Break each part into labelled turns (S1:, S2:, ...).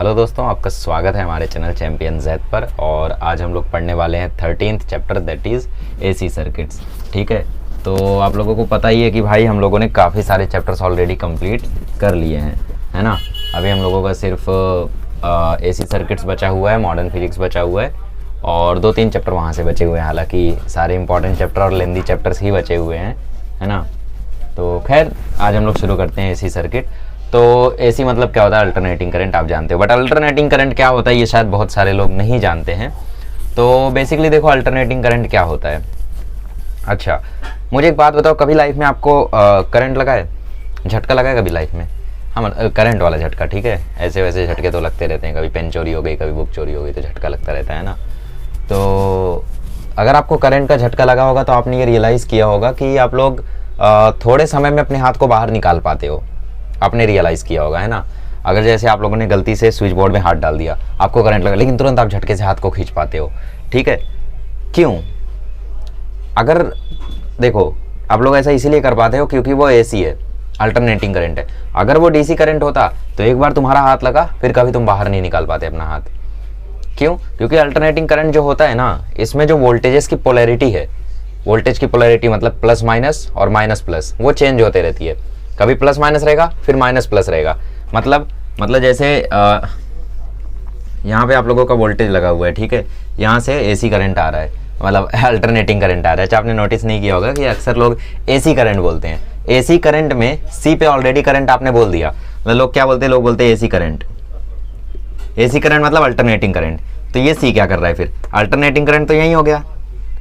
S1: Hello दोस्तों, आपका स्वागत है हमारे चैनल चैंपियन जेड पर। और आज हम लोग पढ़ने वाले हैं 13th chapter, that is AC circuits. ठीक है, तो आप लोगों को पता ही है कि भाई हम लोगों ने काफ़ी सारे चैप्टर्स ऑलरेडी कंप्लीट कर लिए हैं, है ना। अभी हम लोगों का सिर्फ एसी सर्किट्स बचा हुआ है, मॉडर्न फिजिक्स बचा हुआ है और 2-3 चैप्टर वहाँ से बचे हुए हैं। हालांकि सारे इंपॉर्टेंट चैप्टर और लेंदी चैप्टर्स ही बचे हुए हैं, है ना। तो खैर आज हम लोग शुरू करते हैं एसी सर्किट। तो एसी मतलब क्या होता है? अल्टरनेटिंग करंट, आप जानते हो। बट अल्टरनेटिंग करंट क्या होता है ये शायद बहुत सारे लोग नहीं जानते हैं। तो बेसिकली देखो, अल्टरनेटिंग करंट क्या होता है। अच्छा, मुझे एक बात बताओ, कभी लाइफ में आपको करंट लगा है, झटका लगा है कभी लाइफ में? हाँ, करंट वाला झटका, ठीक है। ऐसे वैसे झटके तो लगते रहते हैं, कभी पेन चोरी हो गई, कभी बुक चोरी हो गई, तो झटका लगता रहता है ना। तो अगर आपको करंट का झटका लगा होगा तो आपने ये रियलाइज़ किया होगा कि आप लोग थोड़े समय में अपने हाथ को बाहर निकाल पाते हो। आपने रियलाइज़ किया होगा, है ना। अगर जैसे आप लोगों ने गलती से स्विच बोर्ड में हाथ डाल दिया, आपको करंट लगा, लेकिन तुरंत आप झटके से हाथ को खींच पाते हो, ठीक है। क्यों? अगर देखो, आप लोग ऐसा इसीलिए कर पाते हो क्योंकि वो एसी है, अल्टरनेटिंग करंट है। अगर वो डीसी करंट होता तो एक बार तुम्हारा हाथ लगा, फिर कभी तुम बाहर नहीं निकाल पाते अपना हाथ। क्यों? क्योंकि अल्टरनेटिंग करंट जो होता है ना, इसमें जो वोल्टेजेस की पोलैरिटी है, वोल्टेज की पोलैरिटी मतलब प्लस माइनस और माइनस प्लस, वो चेंज होते रहती है। कभी प्लस माइनस रहेगा, फिर माइनस प्लस रहेगा। मतलब जैसे यहाँ पे आप लोगों का वोल्टेज लगा हुआ है, ठीक है। यहाँ से एसी करंट आ रहा है, मतलब अल्टरनेटिंग करंट आ रहा है। अच्छा, आपने नोटिस नहीं किया होगा कि अक्सर लोग एसी करंट बोलते हैं। एसी करंट में सी पे ऑलरेडी करंट आपने बोल दिया, मतलब लोग क्या बोलते हैं? लोग बोलते हैं एसी करंट। एसी करंट मतलब अल्टरनेटिंग करंट। तो ये सी क्या कर रहा है फिर? अल्टरनेटिंग करंट तो यही हो गया,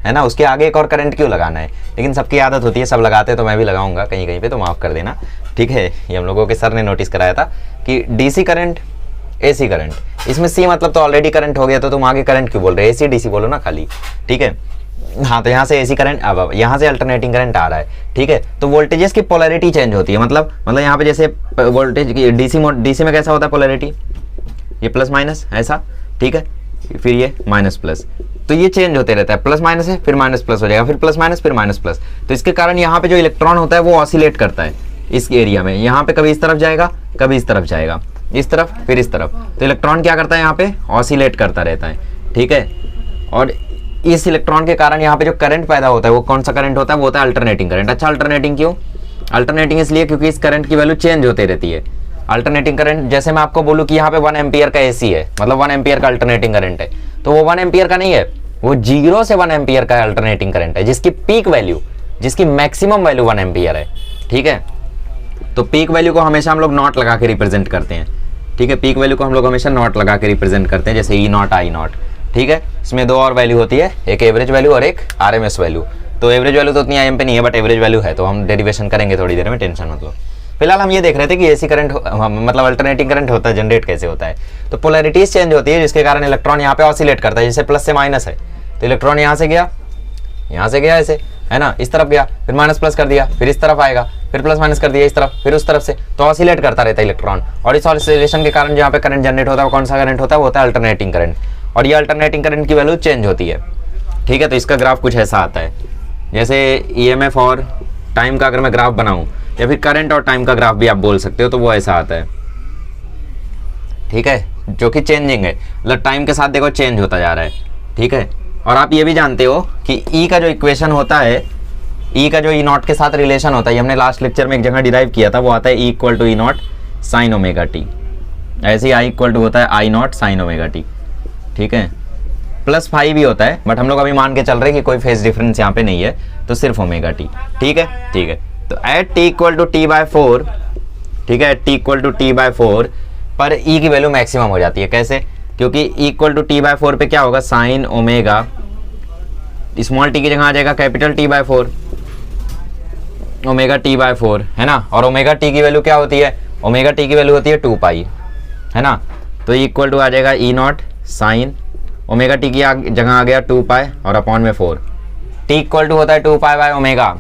S1: है ना। उसके आगे एक और करंट क्यों लगाना है? लेकिन सबकी आदत होती है, सब लगाते हैं, तो मैं भी लगाऊंगा कहीं कहीं पे, तो माफ़ कर देना, ठीक है। ये हम लोगों के सर ने नोटिस कराया था कि डीसी करंट, एसी करंट, इसमें सी मतलब तो ऑलरेडी करंट हो गया, तो तुम आगे करंट क्यों बोल रहे हो? एसी डीसी बोलो ना खाली, ठीक है। हाँ, तो यहाँ से एसी करंट, अब यहाँ से अल्टरनेटिंग करंट आ रहा है, ठीक है। तो वोल्टेजेस की पोलैरिटी चेंज होती है। मतलब यहाँ पे जैसे वोल्टेज की डीसी में कैसा होता है पोलैरिटी? ये प्लस माइनस ऐसा, ठीक है, फिर ये माइनस प्लस, तो ये चेंज होते रहता है। प्लस माइनस है, फिर माइनस प्लस हो जाएगा, फिर प्लस माइनस, फिर माइनस प्लस। तो इसके कारण यहाँ पे जो इलेक्ट्रॉन होता है वो ऑसिलेट करता है इस एरिया में। यहाँ पे कभी इस तरफ जाएगा, कभी इस तरफ जाएगा, इस तरफ फिर इस तरफ। तो इलेक्ट्रॉन क्या करता है? यहाँ पे ऑसिलेट करता रहता है, ठीक है। और इस इलेक्ट्रॉन के कारण यहाँ पे जो करंट पैदा होता है वो कौन सा करंट होता है? वो होता है अल्टरनेटिंग करंट। अच्छा, अल्टरनेटिंग क्यों? अल्टरनेटिंग इसलिए क्योंकि इस करंट की वैल्यू चेंज होती रहती है। अल्टरनेटिंग करंट, जैसे मैं आपको बोलूँ कि यहाँ पे 1 एम्पियर का एसी है, मतलब 1 एम्पियर का अल्टरनेटिंग करंट है, तो वो 1 एम्पियर का नहीं है, वो 0 से 1 एम्पियर का अल्टरनेटिंग करंट है, जिसकी पीक वैल्यू, जिसकी मैक्सिमम वैल्यू 1 एम्पियर है, ठीक है। तो पीक वैल्यू को हमेशा हम लोग नॉट लगा के रिप्रेजेंट करते हैं, ठीक है। पीक वैल्यू को हम लोग हमेशा नॉट लगा के रिप्रेजेंट करते हैं, जैसे ई नॉट, आई नॉट, ठीक है। इसमें 2 और वैल्यू होती है, एक एवरेज वैल्यू और एक आरएमएस वैल्यू। तो एवरेज वैल्यू तो उतनी आईएम पे नहीं है, बट एवरेज वैल्यू है, तो हम डेरिवेशन करेंगे थोड़ी देर में, टेंशन मत लो। फिलहाल हम ये देख रहे थे कि एसी करंट मतलब अल्टरनेटिंग करंट होता है, जनरेट कैसे होता है। तो पोलैरिटीज चेंज होती है, जिसके कारण इलेक्ट्रॉन यहाँ पे ऑसिलेट करता है। जैसे प्लस से माइनस है, तो इलेक्ट्रॉन यहाँ से गया ऐसे, है ना, इस तरफ गया, फिर माइनस प्लस कर दिया, फिर इस तरफ आएगा, फिर प्लस माइनस कर दिया इस तरफ, फिर उस तरफ से, तो ऑसिलेट करता रहता है इलेक्ट्रॉन। और इस ऑसिलेशन के कारण जहाँ पे करंट जनरेट होता है वो कौन सा करंट होता है? वो होता है अल्टरनेटिंग करंट। और ये अल्टरनेटिंग करंट की वैल्यू चेंज होती है, ठीक है। तो इसका ग्राफ कुछ ऐसा आता है, जैसे ईएमएफ और टाइम का अगर मैं ग्राफ बनाऊं, या फिर करंट और टाइम का ग्राफ भी आप बोल सकते हो, तो वो ऐसा आता है, ठीक है, जो कि चेंजिंग है, मतलब टाइम के साथ देखो चेंज होता जा रहा है, ठीक है। और आप ये भी जानते हो कि ई का जो इक्वेशन होता है, ई का जो ई नॉट के साथ रिलेशन होता है, हमने लास्ट लेक्चर में एक जगह डिराइव किया था, वो आता है E equal to E not sine omega T. ऐसे ही आई इक्वल टू होता है I not sine omega T, ठीक है। प्लस फाइव भी होता है, बट हम लोग अभी मान के चल रहे हैं कि कोई फेज डिफरेंस यहाँ पे नहीं है, तो सिर्फ ओमेगा टी, ठीक है, ठीक है। तो at T equal to T by 4, ठीक है, at T equal to T by 4 पर ई की वैल्यू मैक्सिमम हो जाती है। कैसे? क्योंकि E equal to T by 4 पे क्या होगा? साइन ओमेगा, स्मॉल टी की जगह आ जाएगा capital T by 4, omega T by 4, है ना। और ओमेगा टी की वैल्यू क्या होती है? ओमेगा टी की वैल्यू होती है 2 पाई, है ना। तो इक्वल टू आ जाएगा E not sine omega T की जगह आ गया 2 पाई और अपॉन में 4। टी इक्वल टू होता है 2 पाई बाय ओमेगा,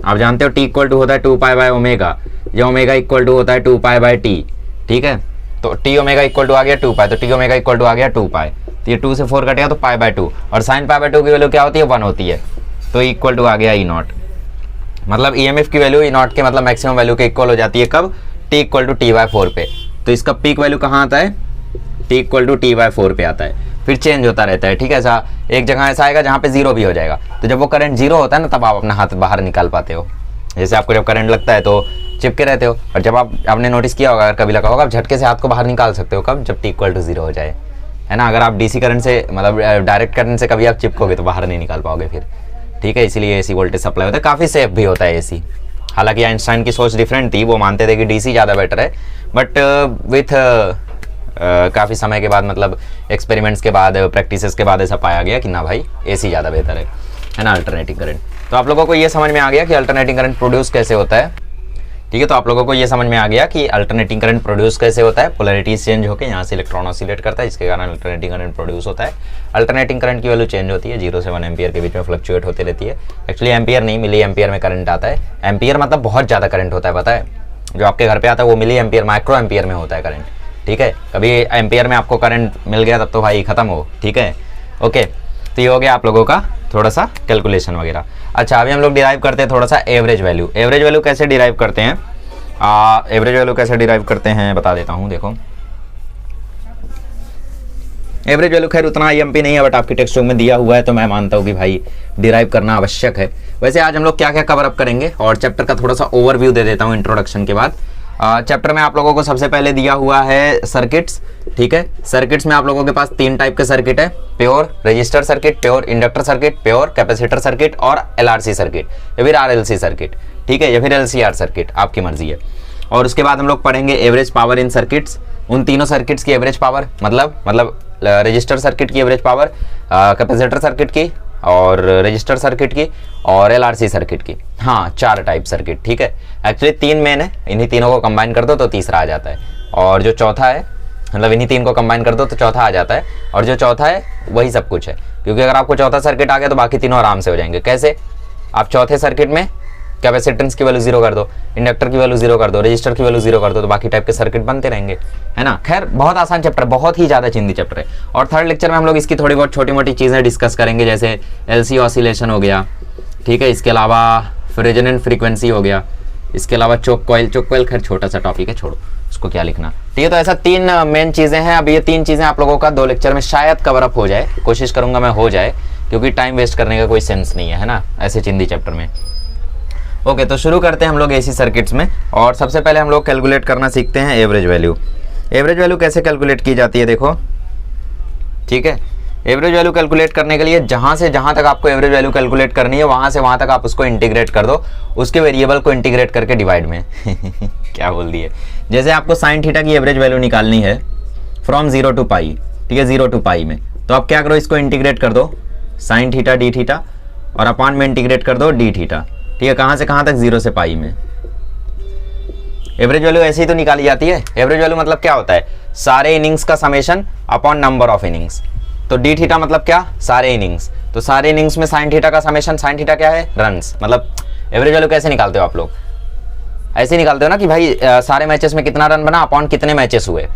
S1: आप जानते हो टी इक्वल टू होता है 2 पाई बाय ओमेगा, या ओमेगा इक्वल टू होता है 2 पाई बाय टी, ठीक है। तो टी ओमेगा इक्वल टू आ गया 2 पाई, तो टी ओमेगा इक्वल टू आ गया 2 पाई, तो ये 2 से 4 कटेगा तो पाई बाय 2, और साइन पाई बाय 2 की वैल्यू क्या होती है? 1 होती है, तो इक्वल टू आ गया ई नॉट। मतलब ईएमएफ की वैल्यू ई नॉट के मतलब मैक्सिमम वैल्यू के इक्वल हो जाती है, कब? T equal to T by 4 पे। तो इसका पीक वैल्यू कहाँ आता है? t=t/4 पे आता है, फिर चेंज होता रहता है। ठीक है, ऐसा एक जगह ऐसा आएगा जहाँ पे 0 भी हो जाएगा। तो जब वो करंट 0 होता है ना, तब आप अपना हाथ बाहर निकाल पाते हो। जैसे आपको जब करंट लगता है तो चिपके रहते हो, और जब आपने नोटिस किया होगा, अगर कभी लगा होगा, आप झटके से हाथ को बाहर निकाल सकते हो। कब? जब t=0 हो जाए, है ना। अगर आप डीसी करंट से, मतलब डायरेक्ट करंट से कभी आप चिपकोगे तो बाहर नहीं निकाल पाओगे फिर। ठीक है, इसीलिए एसी वोल्टेज सप्लाई होता है। काफ़ी सेफ भी होता है एसी। हालांकि आइंस्टाइन की सोच डिफरेंट थी, वो मानते थे कि डीसी ज़्यादा बेटर है, बट विथ काफ़ी समय के बाद, मतलब एक्सपेरिमेंट्स के बाद, प्रैक्टिसेस के बाद ऐसा पाया गया कि ना भाई एसी ज़्यादा बेहतर है ना, अल्टरनेटिंग करंट। तो आप लोगों को ये समझ में आ गया कि अल्टरनेटिंग करंट प्रोड्यूस कैसे होता है। ठीक है, तो आप लोगों को ये समझ में आ गया कि अल्टरनेटिंग करंट प्रोड्यूस कैसे होता है। पोलैरिटीज चेंज होकर यहाँ से इलेक्ट्रॉन ऑसिलेट करता है, जिसके कारण अल्टरनेटिंग करंट प्रोड्यूस होता है। अल्टरनेटिंग करंट की वैल्यू चेंज होती है, 0 से 1 एम्पियर के बीच में फ्लक्चुएट होती रहती है। एक्चुअली एम्पियर नहीं, मिली एम्पियर में करंट आता है। एम्पियर मतलब बहुत ज़्यादा करंट होता है, पता है। जो आपके घर पे आता है वो मिली एम्पियर, माइक्रो एम्पियर में होता है करंट। ठीक है, कभी एम्पियर में आपको करंट मिल गया तब तो भाई खत्म हो। ठीक है, ओके। तो ये हो गया आप लोगों का थोड़ा सा कैलकुलेशन वगैरह। अच्छा, अभी हम लोग डिराइव करते हैं थोड़ा सा एवरेज वैल्यू। एवरेज वैल्यू कैसे डिराइव करते हैं? एवरेज वैल्यू कैसे डिराइव करते हैं बता देता हूँ। देखो, एवरेज वैल्यू खैर उतना आईएमपी नहीं है, बट आपकी टेक्स्ट बुक में दिया हुआ है, तो मैं मानता हूँ कि भाई डिराइव करना आवश्यक है। वैसे आज हम लोग क्या क्या कवर अप करेंगे, और चैप्टर का थोड़ा सा ओवरव्यू दे देता हूँ इंट्रोडक्शन के बाद। चैप्टर में आप लोगों को सबसे पहले दिया हुआ है सर्किट्स। ठीक है, सर्किट्स में आप लोगों के पास 3 टाइप के सर्किट है, pure resistor circuit, pure inductor circuit, pure capacitor circuit और एलआरसी सर्किट, या फिर आरएलसी सर्किट। ठीक है, या फिर एलसीआर सर्किट, आपकी मर्जी है। और उसके बाद हम लोग पढ़ेंगे एवरेज पावर इन सर्किट्स। उन तीनों सर्किट्स की एवरेज पावर, मतलब रजिस्टर सर्किट की एवरेज पावर, कैपेसिटर सर्किट की, और रजिस्टर सर्किट की, और एलआरसी सर्किट की। हाँ, 4 टाइप सर्किट। ठीक है, एक्चुअली 3 मेन है, इन्हीं तीनों को कंबाइन कर दो तो तीसरा आ जाता है, और जो चौथा है, मतलब इन्हीं 3 को कंबाइन कर दो तो चौथा आ जाता है, और जो चौथा है वही सब कुछ है। क्योंकि अगर आपको चौथा सर्किट आ गया तो बाकी तीनों आराम से हो जाएंगे। कैसे? आप चौथे सर्किट में कैपेसिटेंस की वैल्यू 0 कर दो, इंडक्टर की वैल्यू 0 कर दो, रजिस्टर की वैल्यू 0 कर दो, तो बाकी टाइप के सर्किट बनते रहेंगे, है ना। खैर बहुत आसान चैप्टर, बहुत ही ज़्यादा चिंदी चैप्टर है। और थर्ड लेक्चर में हम लोग इसकी थोड़ी बहुत छोटी मोटी चीज़ें डिस्कस करेंगे, जैसे एलसी ऑसिलेशन हो गया। ठीक है, इसके अलावा रेजोनेंट फ्रीक्वेंसी हो गया, इसके अलावा चोक कॉइल खैर छोटा सा टॉपिक है, छोड़ो उसको क्या लिखना। ठीक है, तो ऐसा 3 मेन चीज़ें हैं। अब ये 3 चीज़ें आप लोगों का 2 लेक्चर में शायद कवर अप हो जाए, कोशिश करूँगा मैं हो जाए, क्योंकि टाइम वेस्ट करने का कोई सेंस नहीं है ना ऐसे चिंदी चैप्टर में। ओके, तो शुरू करते हैं हम लोग एसी सर्किट्स में। और सबसे पहले हम लोग कैलकुलेट करना सीखते हैं एवरेज वैल्यू। एवरेज वैल्यू कैसे कैलकुलेट की जाती है, देखो। ठीक है, एवरेज वैल्यू कैलकुलेट करने के लिए जहाँ से जहाँ तक आपको एवरेज वैल्यू कैलकुलेट करनी है, वहाँ से वहाँ तक आप उसको इंटीग्रेट कर दो, उसके वेरिएबल को इंटीग्रेट करके डिवाइड में क्या बोल दिए। जैसे आपको साइन थीटा की एवरेज वैल्यू निकालनी है फ्रॉम 0 to पाई। ठीक है, 0 to पाई में, तो आप क्या करो, इसको इंटीग्रेट कर दो साइन थीटा डी थीटा, और अपॉन में इंटीग्रेट कर दो डी थीटा। ठीक है, कहाँ से कहाँ तक? 0 से पाई में। एवरेज वैल्यू ऐसे ही तो निकाली जाती है। एवरेज वैल्यू मतलब क्या होता है? सारे इनिंग्स का summation upon number of innings. तो डी थीटा मतलब क्या? सारे इनिंग्स। तो सारे इनिंग्स में साइन थीटा का समेशन, साइन थीटा क्या है? रन्स। मतलब एवरेज वैल्यू कैसे निकालते हो आप लोग? ऐसे निकालते हो ना कि भाई सारे मैचेस में कितना रन बना अपॉन कितने मैचेस हुए,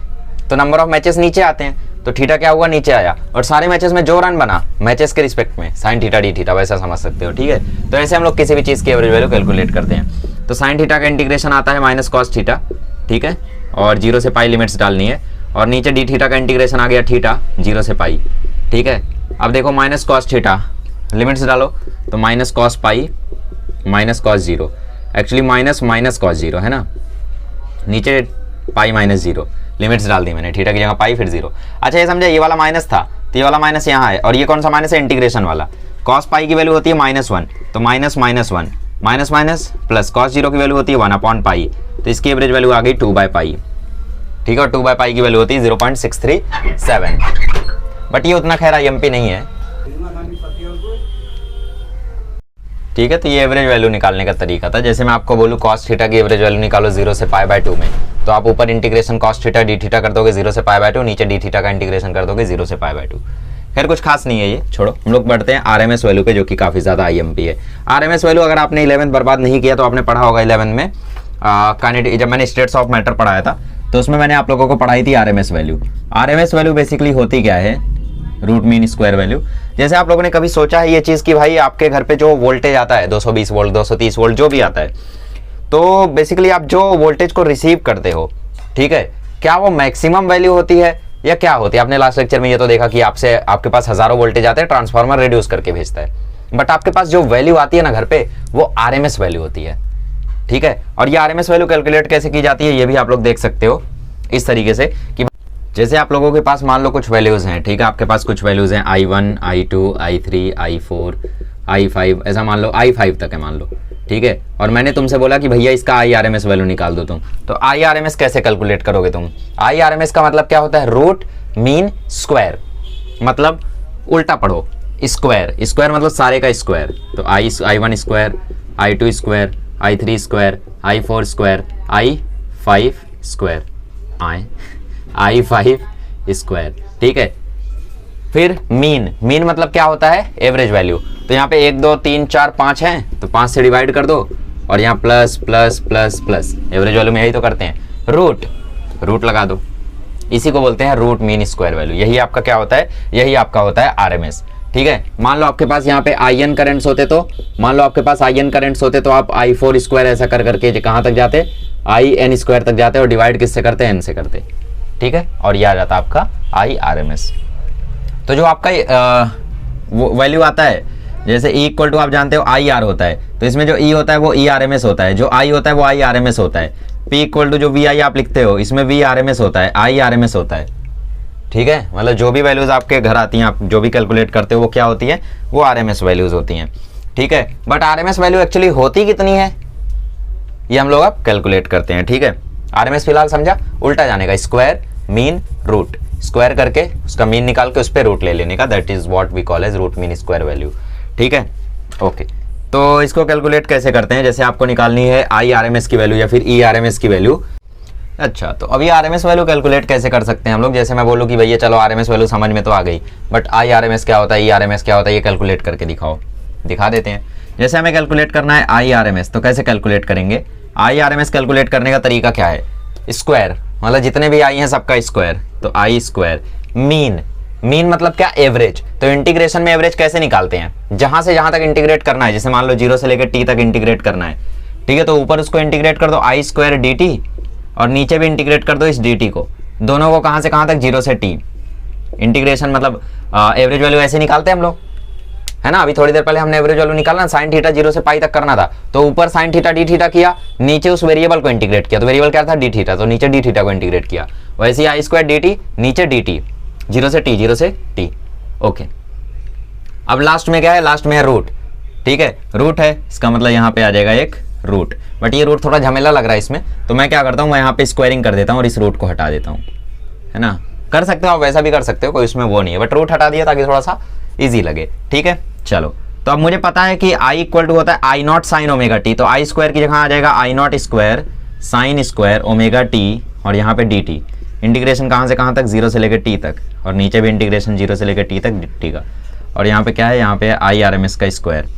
S1: तो नंबर ऑफ मैचेस नीचे आते हैं, तो थीटा क्या हुआ? नीचे आया। और सारे मैचेस में जो रन बना मैचेस के रिस्पेक्ट में, साइन थीटा डी थीटा, वैसा समझ सकते हो। ठीक है, तो ऐसे हम लोग किसी भी चीज़ की एवरेज वैल्यू कैलकुलेट करते हैं। तो साइन थीटा का इंटीग्रेशन आता है माइनस कॉस थीटा। ठीक है, और 0 से पाई लिमिट्स डालनी है, और नीचे डी थीटा का इंटीग्रेशन आ गया थीटा 0 से पाई। ठीक है, अब देखो माइनस कॉस थीटा लिमिट्स डालो, तो minus cos pi minus cos 0, actually minus minus cos 0 है ना, नीचे पाई माइनस 0, लिमिट्स डाल दी मैंने, थीटा की जगह पाई फिर 0। अच्छा, ये समझा, ये वाला माइनस था तो ये वाला माइनस यहाँ है, और ये कौन सा माइनस है? इंटीग्रेशन वाला। कॉस पाई की वैल्यू होती है -1, तो minus minus 1 minus minus plus, cos 0 की वैल्यू होती है 1 अपॉन पाई, तो इसकी एवरेज वैल्यू आ गई 2/पाई। ठीक है, और 2/पाई की वैल्यू होती है 0.637, बट ये उतना खैर IMP नहीं है। ठीक है, तो ये एवरेज वैल्यू निकालने का तरीका था। जैसे मैं आपको बोलूँ कॉस थीटा की एवरेज वैल्यू निकालो 0 से π/2 में, तो आप ऊपर integration cos theta D theta कर दोगे 0 से π/2, नीचे डी थीटा का इंटीग्रेशन कर दोगे 0 से π/2। खैर कुछ खास नहीं है ये, छोड़ो। हम लोग बढ़ते हैं RMS वैल्यू पे, जो कि काफ़ी ज़्यादा IMP है। RMS वैल्यू अगर आपने 11th बर्बाद नहीं किया तो आपने पढ़ा होगा 11 में काइनेटिक, जब मैंने स्टेट्स ऑफ मैटर पढ़ाया था तो उसमें मैंने आप लोगों को पढ़ाई थी RMS value. RMS value basically होती क्या है? Root mean square value. जैसे आप लोगों ने कभी सोचा है ये चीज़ कि भाई आपके घर पे जो वोल्टेज आता है 220 वोल्ट 230 वोल्ट जो भी आता है, तो बेसिकली आप जो वोल्टेज को रिसीव करते हो, ठीक है, क्या वो मैक्सिमम वैल्यू होती है या क्या होती है? आपने लास्ट लेक्चर में ये तो देखा कि आपसे आपके पास हजारों वोल्टेज आते हैं, ट्रांसफार्मर रिड्यूस करके भेजता है, बट आपके पास जो वैल्यू आती है ना घर पे, वो आरएमएस वैल्यू होती है, ठीक है। और ये आरएमएस वैल्यू कैलकुलेट कैसे की जाती है ये भी आप लोग देख सकते हो इस तरीके से कि जैसे आप लोगों के पास मान लो कुछ वैल्यूज हैं, ठीक है, आपके पास कुछ वैल्यूज हैं I1, I2, I3, I4, I5, ऐसा मान लो I5 तक है मान लो, ठीक है। और मैंने तुमसे बोला कि भैया इसका IRMS वैल्यू निकाल दो तुम, तो IRMS कैसे कैलकुलेट करोगे तुम? IRMS का मतलब क्या होता है? रूट मीन स्क्वायर, मतलब उल्टा पढ़ो, स्क्वायर, स्क्वायर मतलब सारे का स्क्वायर, तो I1 square, I2 square, I3 square, I4 square, I5 square, I5 square, ठीक है। फिर मीन मतलब क्या होता है? Average value. तो यहाँ पे 1 2 3 4 5 हैं, तो 5 से डिवाइड कर दो और यहाँ plus plus plus plus, average value में यही तो करते हैं, रूट लगा दो, इसी को बोलते हैं रूट मीन स्क्वायर वैल्यू। यही आपका क्या होता है? यही आपका होता है आरएमएस, ठीक है। मान लो आपके पास यहाँ पे IN करंट्स होते तो, मान लो आपके पास IN करंट्स होते तो आप I4 स्क्वायर ऐसा कर करके कहाँ तक जाते? IN स्क्वायर तक जाते और डिवाइड किससे करते? N से करते, ठीक है। और ये आ जाता आपका IRMS। तो जो आपका वैल्यू आता है, जैसे E इक्वल टू आप जानते हो IR होता है, तो इसमें जो E होता है वो ERMS होता है, जो I होता है वो IRMS होता है। P इक्वल टू जो VI आप लिखते हो, इसमें VRMS होता है, IRMS होता है, ठीक है। मतलब जो भी वैल्यूज आपके घर आती हैं, आप जो भी कैलकुलेट करते हो वो क्या होती है? वो आरएमएस वैल्यूज होती हैं, ठीक है। बट आरएमएस वैल्यू एक्चुअली होती कितनी है ये हम लोग अब कैलकुलेट करते हैं, ठीक है। आरएमएस फिलहाल समझा, उल्टा जाने का, स्क्वायर मीन रूट, स्क्वायर करके उसका मीन निकाल के उस पर रूट ले लेने का, that is what we call as root mean square value, ठीक है। ओके, तो इसको कैलकुलेट कैसे करते हैं? जैसे आपको निकालनी है IRMS की वैल्यू या फिर ERMS की वैल्यू। अच्छा, तो अभी आरएमएस वैल्यू कैलकुलेट कैसे कर सकते हैं हम लोग? जैसे मैं बोलूँ कि भैया चलो आरएमएस वैल्यू समझ में तो आ गई, बट IRMS क्या होता है, ERMS क्या होता है, ये कैलकुलेट करके दिखाओ। दिखा देते हैं। जैसे हमें कैलकुलेट करना है IRMS, तो कैसे कैलकुलेट करेंगे? IRMS कैलकुलेट करने का तरीका क्या है? स्क्वायर, मतलब जितने भी आई हैं सबका स्क्वायर, तो I स्क्वायर। मीन मतलब क्या? एवरेज। तो इंटीग्रेशन में एवरेज कैसे निकालते हैं? जहां से जहां तक इंटीग्रेट करना है, जैसे मान लो 0 से लेकर T तक इंटीग्रेट करना है, ठीक है, तो ऊपर उसको इंटीग्रेट कर दो I स्क्वायर DT, और नीचे भी इंटीग्रेट कर दो इस dt को, दोनों को कहां से कहां तक? 0 से T। इंटीग्रेशन मतलब एवरेज वैल्यू ऐसे निकालते हैं हम लोग, है ना। अभी थोड़ी देर पहले हमने एवरेज वैल्यू निकालना, साइन थीटा 0 से पाई तक करना था, तो ऊपर साइन थीटा डी थीटा किया, नीचे उस वेरिएबल को इंटीग्रेट किया, तो वेरिएबल क्या था? डी थीटा, तो नीचे डी थीटा को इंटीग्रेट किया। वैसे ही I स्क्वायर dt, नीचे dt, 0 से T। ओके, अब लास्ट में क्या है? लास्ट में है रूट, ठीक है। रूट है, इसका मतलब यहाँ पे आ जाएगा एक रूट, बट ये रूट थोड़ा झमेला लग रहा है इसमें, तो मैं क्या करता हूँ, मैं यहाँ पे स्क्वायरिंग कर देता हूँ और इस रूट को हटा देता हूँ, है ना। कर सकते हो आप, वैसा भी कर सकते हो, कोई उसमें वो नहीं है, बट रूट हटा दिया ताकि थोड़ा सा इजी लगे, ठीक है। चलो, तो अब मुझे पता है कि I इक्वल टू होता है I not sine omega T, तो I स्क्वायर की जगह आ जाएगा I not square sine square omega T, और यहाँ पे dt। इंटीग्रेशन कहाँ से कहाँ तक? 0 से लेकर T तक, और नीचे भी इंटीग्रेशन 0 से लेकर T तक dt का, और यहाँ पे क्या है? यहाँ पे IRMS का स्क्वायर,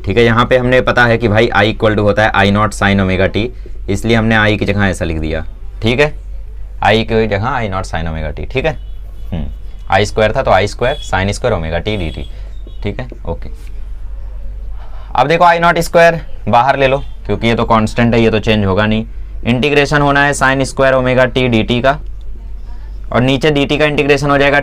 S1: ठीक है। यहाँ पे हमने पता है कि भाई I इक्वल टू होता है I not sine omega T, इसलिए हमने I की जगह ऐसा लिख दिया, ठीक है। I की जगह I not sine omega T, ठीक है। I स्क्वायर था तो I square sine square omega T dt, ठीक है। ओके, अब देखो I नॉट स्क्वायर बाहर ले लो, क्योंकि ये तो कांस्टेंट है, ये तो चेंज होगा नहीं। इंटीग्रेशन होना है sign square omega T dt का, और नीचे dt का इंटीग्रेशन हो जाएगा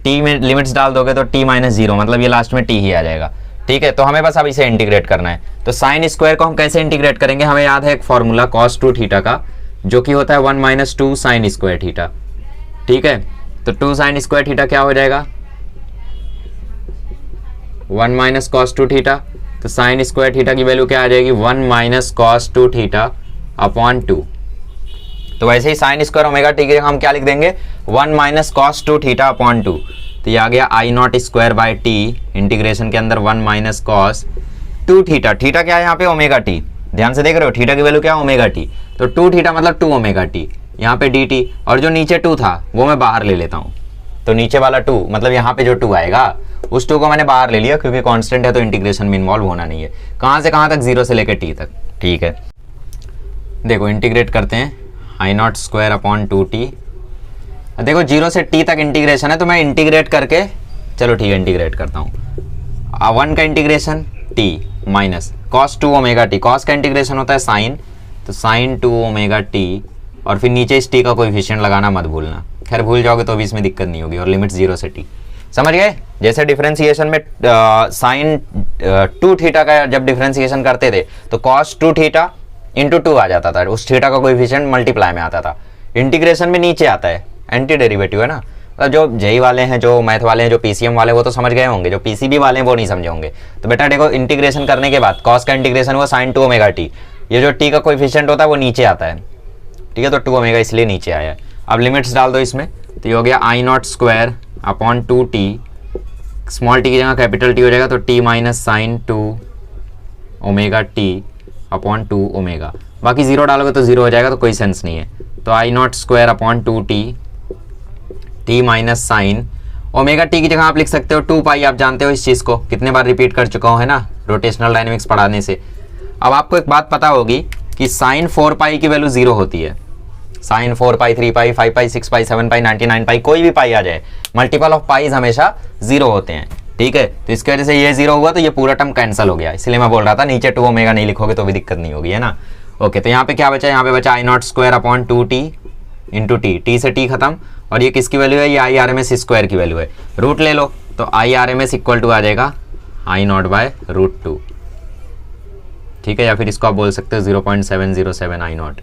S1: t में लिमिट्स डाल दोगे तो t माइनस 0, मतलब ये लास्ट में t ही आ जाएगा, ठीक है। तो हमें बस अब इसे इंटीग्रेट करना है। तो साइन स्क्वायर को हम कैसे इंटीग्रेट करेंगे? हमें याद है एक फॉर्मूला cos 2 थीटा का, जो कि होता है 1 माइनस 2 साइन स्क्वायर थीटा, ठीक है। तो 2 साइन स्क्वायर थीटा क्या हो जाएगा? 1 माइनस कॉस 2 थीटा, तो साइन स्क्वायर थीटा की वैल्यू क्या आ जाएगी? 1 माइनस कॉस 2 थीटा अपॉन 2। तो वैसे ही साइन स्क्वायर ओमेगा टी की जगह हम क्या लिख देंगे? 1 माइनस कॉस 2 थीटा अपॉन 2, तो ये आ गया I not square by T, integration के अंदर 1 माइनस कॉस 2 थीटा। थीटा क्या है यहाँ पे? ओमेगा टी, ध्यान से देख रहे हो, थीटा की वैल्यू क्या है? ओमेगा टी, तो 2 थीटा मतलब 2 ओमेगा टी, यहाँ पे dt, और जो नीचे 2 था वो मैं बाहर ले लेता हूँ, तो नीचे वाला 2 मतलब यहाँ पे जो 2 आएगा उस 2 को मैंने बाहर ले लिया, क्योंकि कांस्टेंट है तो इंटीग्रेशन में इन्वॉल्व होना नहीं है। कहाँ से कहाँ तक? 0 से लेकर t तक, ठीक है। देखो इंटीग्रेट करते हैं, I not square upon 2t। देखो 0 से t तक इंटीग्रेशन है, तो मैं इंटीग्रेट करके, चलो ठीक है इंटीग्रेट करता हूँ। 1 का integration t minus cos 2 omega T, cos का इंटीग्रेशन होता है साइन, तो साइन 2 ओमेगा टी, और फिर नीचे इस t का कोएफिशिएंट लगाना मत भूलना, खैर भूल जाओगे तो भी इसमें दिक्कत नहीं होगी, और लिमिट 0 से t। समझ गए? जैसे डिफरेंशिएशन में साइन 2 थीटा का जब डिफरेंशिएशन करते थे तो cos 2 थीटा इंटू 2 आ जाता था, उस थीटा का कोएफिशिएंट मल्टीप्लाई में आता था। इंटीग्रेशन में नीचे आता है, एंटी डेरिवेटिव है ना। जो जेई वाले हैं, जो मैथ वाले हैं, जो पीसीएम वाले, वो तो समझ गए होंगे, जो पीसीबी वाले हैं वो नहीं समझे होंगे। तो बेटा देखो, इंटीग्रेशन करने के बाद कॉस का इंटीग्रेशन हुआ साइन 2 ओमेगा टी, ये जो टी का कोएफिशिएंट होता है वो नीचे आता है, ठीक है, तो 2 ओमेगा इसलिए नीचे आया है। अब लिमिट्स डाल दो इसमें, तो ये हो गया I naught square upon 2t, small T की जगह कैपिटल टी हो जाएगा, तो t minus sine 2 omega T upon 2 omega. बाकी जीरो डालोगे तो जीरो हो जाएगा, तो कोई सेंस नहीं है। तो I naught square upon 2t, T minus sine omega T की जगह आप लिख सकते हो 2 पाई, आप जानते हो इस चीज़ को, कितने बार रिपीट कर चुका हूँ है ना रोटेशनल डायनेमिक्स पढ़ाने से। अब आपको एक बात पता होगी कि साइन 4 पाई की वैल्यू 0 होती है। साइन 4 पाई, 3 पाई, 5 पाई, 6 पाई, 7 पाई, 99 पाई, कोई भी पाई आ जाए, मल्टीपल ऑफ पाईज हमेशा 0 होते हैं, ठीक है। तो इसकी वजह से ये 0 हुआ तो ये पूरा टर्म कैंसिल हो गया, इसलिए मैं बोल रहा था नीचे 2 ओमेगा नहीं लिखोगे तो भी दिक्कत नहीं होगी, है ना। ओके, तो यहाँ पे क्या बचा? यहाँ पे बचा I naught square upon 2t into T, T से टी खत्म, और ये किसकी वैल्यू है? ये I R M S square की वैल्यू है। रूट ले लो, तो I R M S equal to आ जाएगा आई नॉट बाय रूट 2, ठीक है, या फिर इसको आप बोल सकते हो 0.707 आई नॉट,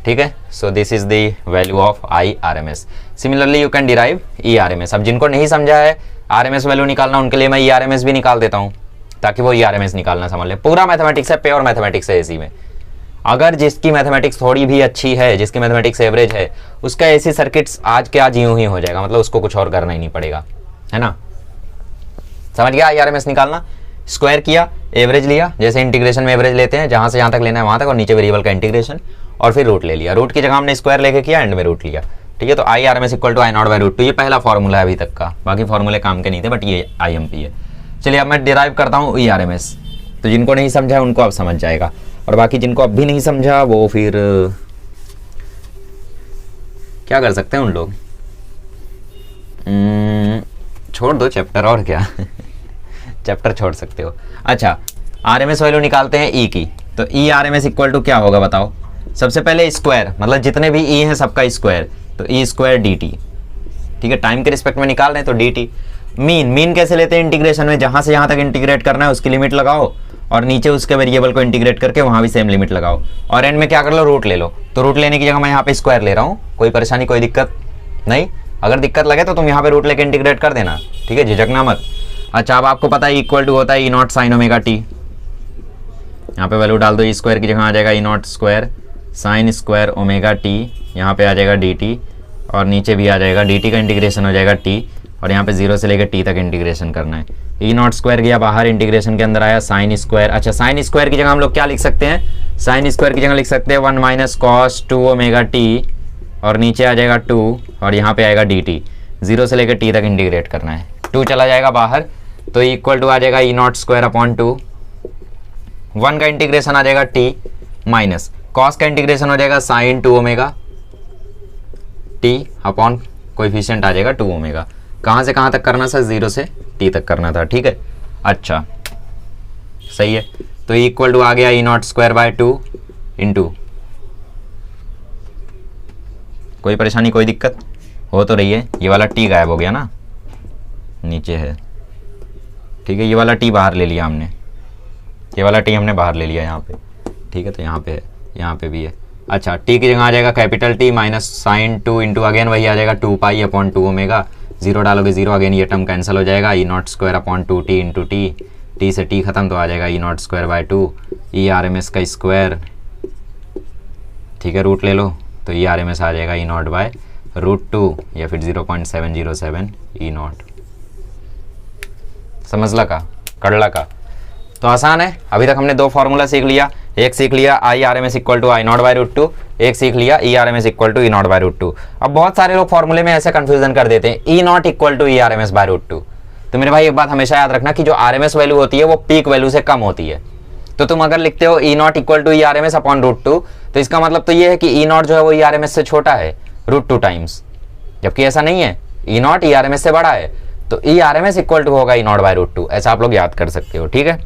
S1: ठीक है। So this is the value of I R M S. Similarly you can derive E R M S. अब जिनको नहीं समझा है आर एम एस वैल्यू निकालना, उनके लिए मैं ई आर एम एस भी निकाल देता हूँ, ताकि वो ई आर एम एस निकालना समझ ले। पूरा मैथमेटिक्स है, प्योर मैथमेटिक्स है एसी में। अगर जिसकी मैथमेटिक्स थोड़ी भी अच्छी है, जिसकी मैथमेटिक्स एवरेज है, उसका एसी सर्किट्स आज के आज यूं ही हो जाएगा, मतलब उसको कुछ और करना ही नहीं पड़ेगा, है ना। समझ गया? आई आर एम एस निकालना, स्क्वायर किया, एवरेज लिया, जैसे इंटीग्रेशन में एवरेज लेते हैं, जहां से जहां तक लेना है वहां तक, और नीचे वेरिएबल का इंटीग्रेशन, और फिर रूट ले लिया। रूट की जगह हमने स्क्वायर लेके किया, एंड में रूट लिया, ठीक है। तो I R M S equal to I naught by root 2, ये पहला फॉर्मूला है अभी तक का, बाकी फॉर्मूले काम के नहीं थे, बट ये आई एम पी है। चलिए अब मैं डिराइव करता हूँ ई आर एम एस। तो जिनको नहीं समझा है उनको अब समझ जाएगा, और बाकी जिनको अब भी नहीं समझा वो फिर क्या कर सकते हैं उन लोग, छोड़ दो चैप्टर, और क्या चैप्टर छोड़ सकते हो। अच्छा, आर एम एस वैल्यू निकालते हैं ई की, तो E R M S equal to क्या होगा बताओ? सबसे पहले स्क्वायर, मतलब जितने भी ई हैं सबका स्क्वायर, तो ई स्क्वायर डी टी, ठीक है। टाइम के रिस्पेक्ट में निकाल रहे हैं तो डी टी। मीन, मीन कैसे लेते हैं इंटीग्रेशन में? जहां से जहां तक इंटीग्रेट करना है उसकी लिमिट लगाओ, और नीचे उसके वेरिएबल को इंटीग्रेट करके वहां भी सेम लिमिट लगाओ, और एंड में क्या कर लो? रूट ले लो। तो रूट लेने की जगह मैं यहाँ पे स्क्वायर ले रहा हूँ, कोई परेशानी, कोई दिक्कत नहीं। अगर दिक्कत लगे तो तुम यहाँ पे रूट लेके इंटीग्रेट कर देना, ठीक है, झिझकना मत। अच्छा, अब आपको पता है इक्वल टू होता है E not sine omega T, यहाँ पे वैल्यू डाल दो, ई स्क्वायर की जगह आ जाएगा E naught square sine square omega T, यहाँ पे आ जाएगा डी टी, और नीचे भी आ जाएगा डी टी का इंटीग्रेशन हो जाएगा टी, और यहाँ पे 0 से लेकर टी तक इंटीग्रेशन करना है। ई नॉट स्क्वायर गया बाहर, इंटीग्रेशन के अंदर आया साइन स्क्वायर। अच्छा, साइन स्क्वायर की जगह हम लोग क्या लिख सकते हैं? साइन स्क्वायर की जगह लिख सकते हैं 1 माइनस कॉस 2 ओमेगा टी, और नीचे आ जाएगा 2, और यहाँ पे आएगा डी टी, 0 से लेकर टी तक इंटीग्रेट करना है। 2 चला जाएगा बाहर, तो इक्वल टू आ जाएगा ई नॉट स्क्वायर अपॉन 2, 1 का इंटीग्रेशन आ जाएगा टी, माइनस कॉस का इंटीग्रेशन हो जाएगा sine 2 omega T upon coefficient आ जाएगा 2 ओमेगा। कहाँ से कहाँ तक करना था? 0 से टी तक करना था, ठीक है। अच्छा, सही है। तो इक्वल टू आ गया E naught square by 2 into, कोई परेशानी, कोई दिक्कत हो तो रही है? ये वाला टी गायब हो गया ना, नीचे है, ठीक है। ये वाला टी बाहर ले लिया हमने, ये वाला टी हमने बाहर ले लिया यहाँ पे, ठीक है। तो यहाँ पे है, यहाँ पे भी है। अच्छा, टी की जगह आ जाएगा capital T minus sine 2 into again वही आ जाएगा 2 पाई अपॉन 2 ओमेगा, 0 डालोगे 0, अगेन ये टर्म कैंसिल हो जाएगा, E naught square upon 2t into T, T से टी खत्म, तो आ जाएगा E naught square by 2, E R M S का स्क्वायर, ठीक है। रूट ले लो, तो ई आर एम एस आ जाएगा ई नॉट बाय रूट 2, या फिर 0.707 ई नॉट। समझला का, कड़ला का? तो आसान है। अभी तक हमने 2 फार्मूला सीख लिया, एक सीख लिया I R M S equal to I naught by root 2, एक सीख लिया E R M S equal to E naught by root 2। अब बहुत सारे लोग फॉर्मूले में ऐसे कंफ्यूजन कर देते हैं, E naught equal to E R M S by root 2। तो मेरे भाई एक बात हमेशा याद रखना कि जो आर एम एस वैल्यू होती है वो पीक वैल्यू से कम होती है। तो तुम अगर लिखते हो E naught equal to E R M S upon root 2, तो इसका मतलब तो ये है कि ई नॉट जो है वो ई आर एम एस से छोटा है रूट 2 टाइम्स, जबकि ऐसा नहीं है, E naught E R M S से बड़ा है। तो E R M S equal to होगा ई नॉट बाय रूट 2, ऐसा आप लोग याद कर सकते हो, ठीक है।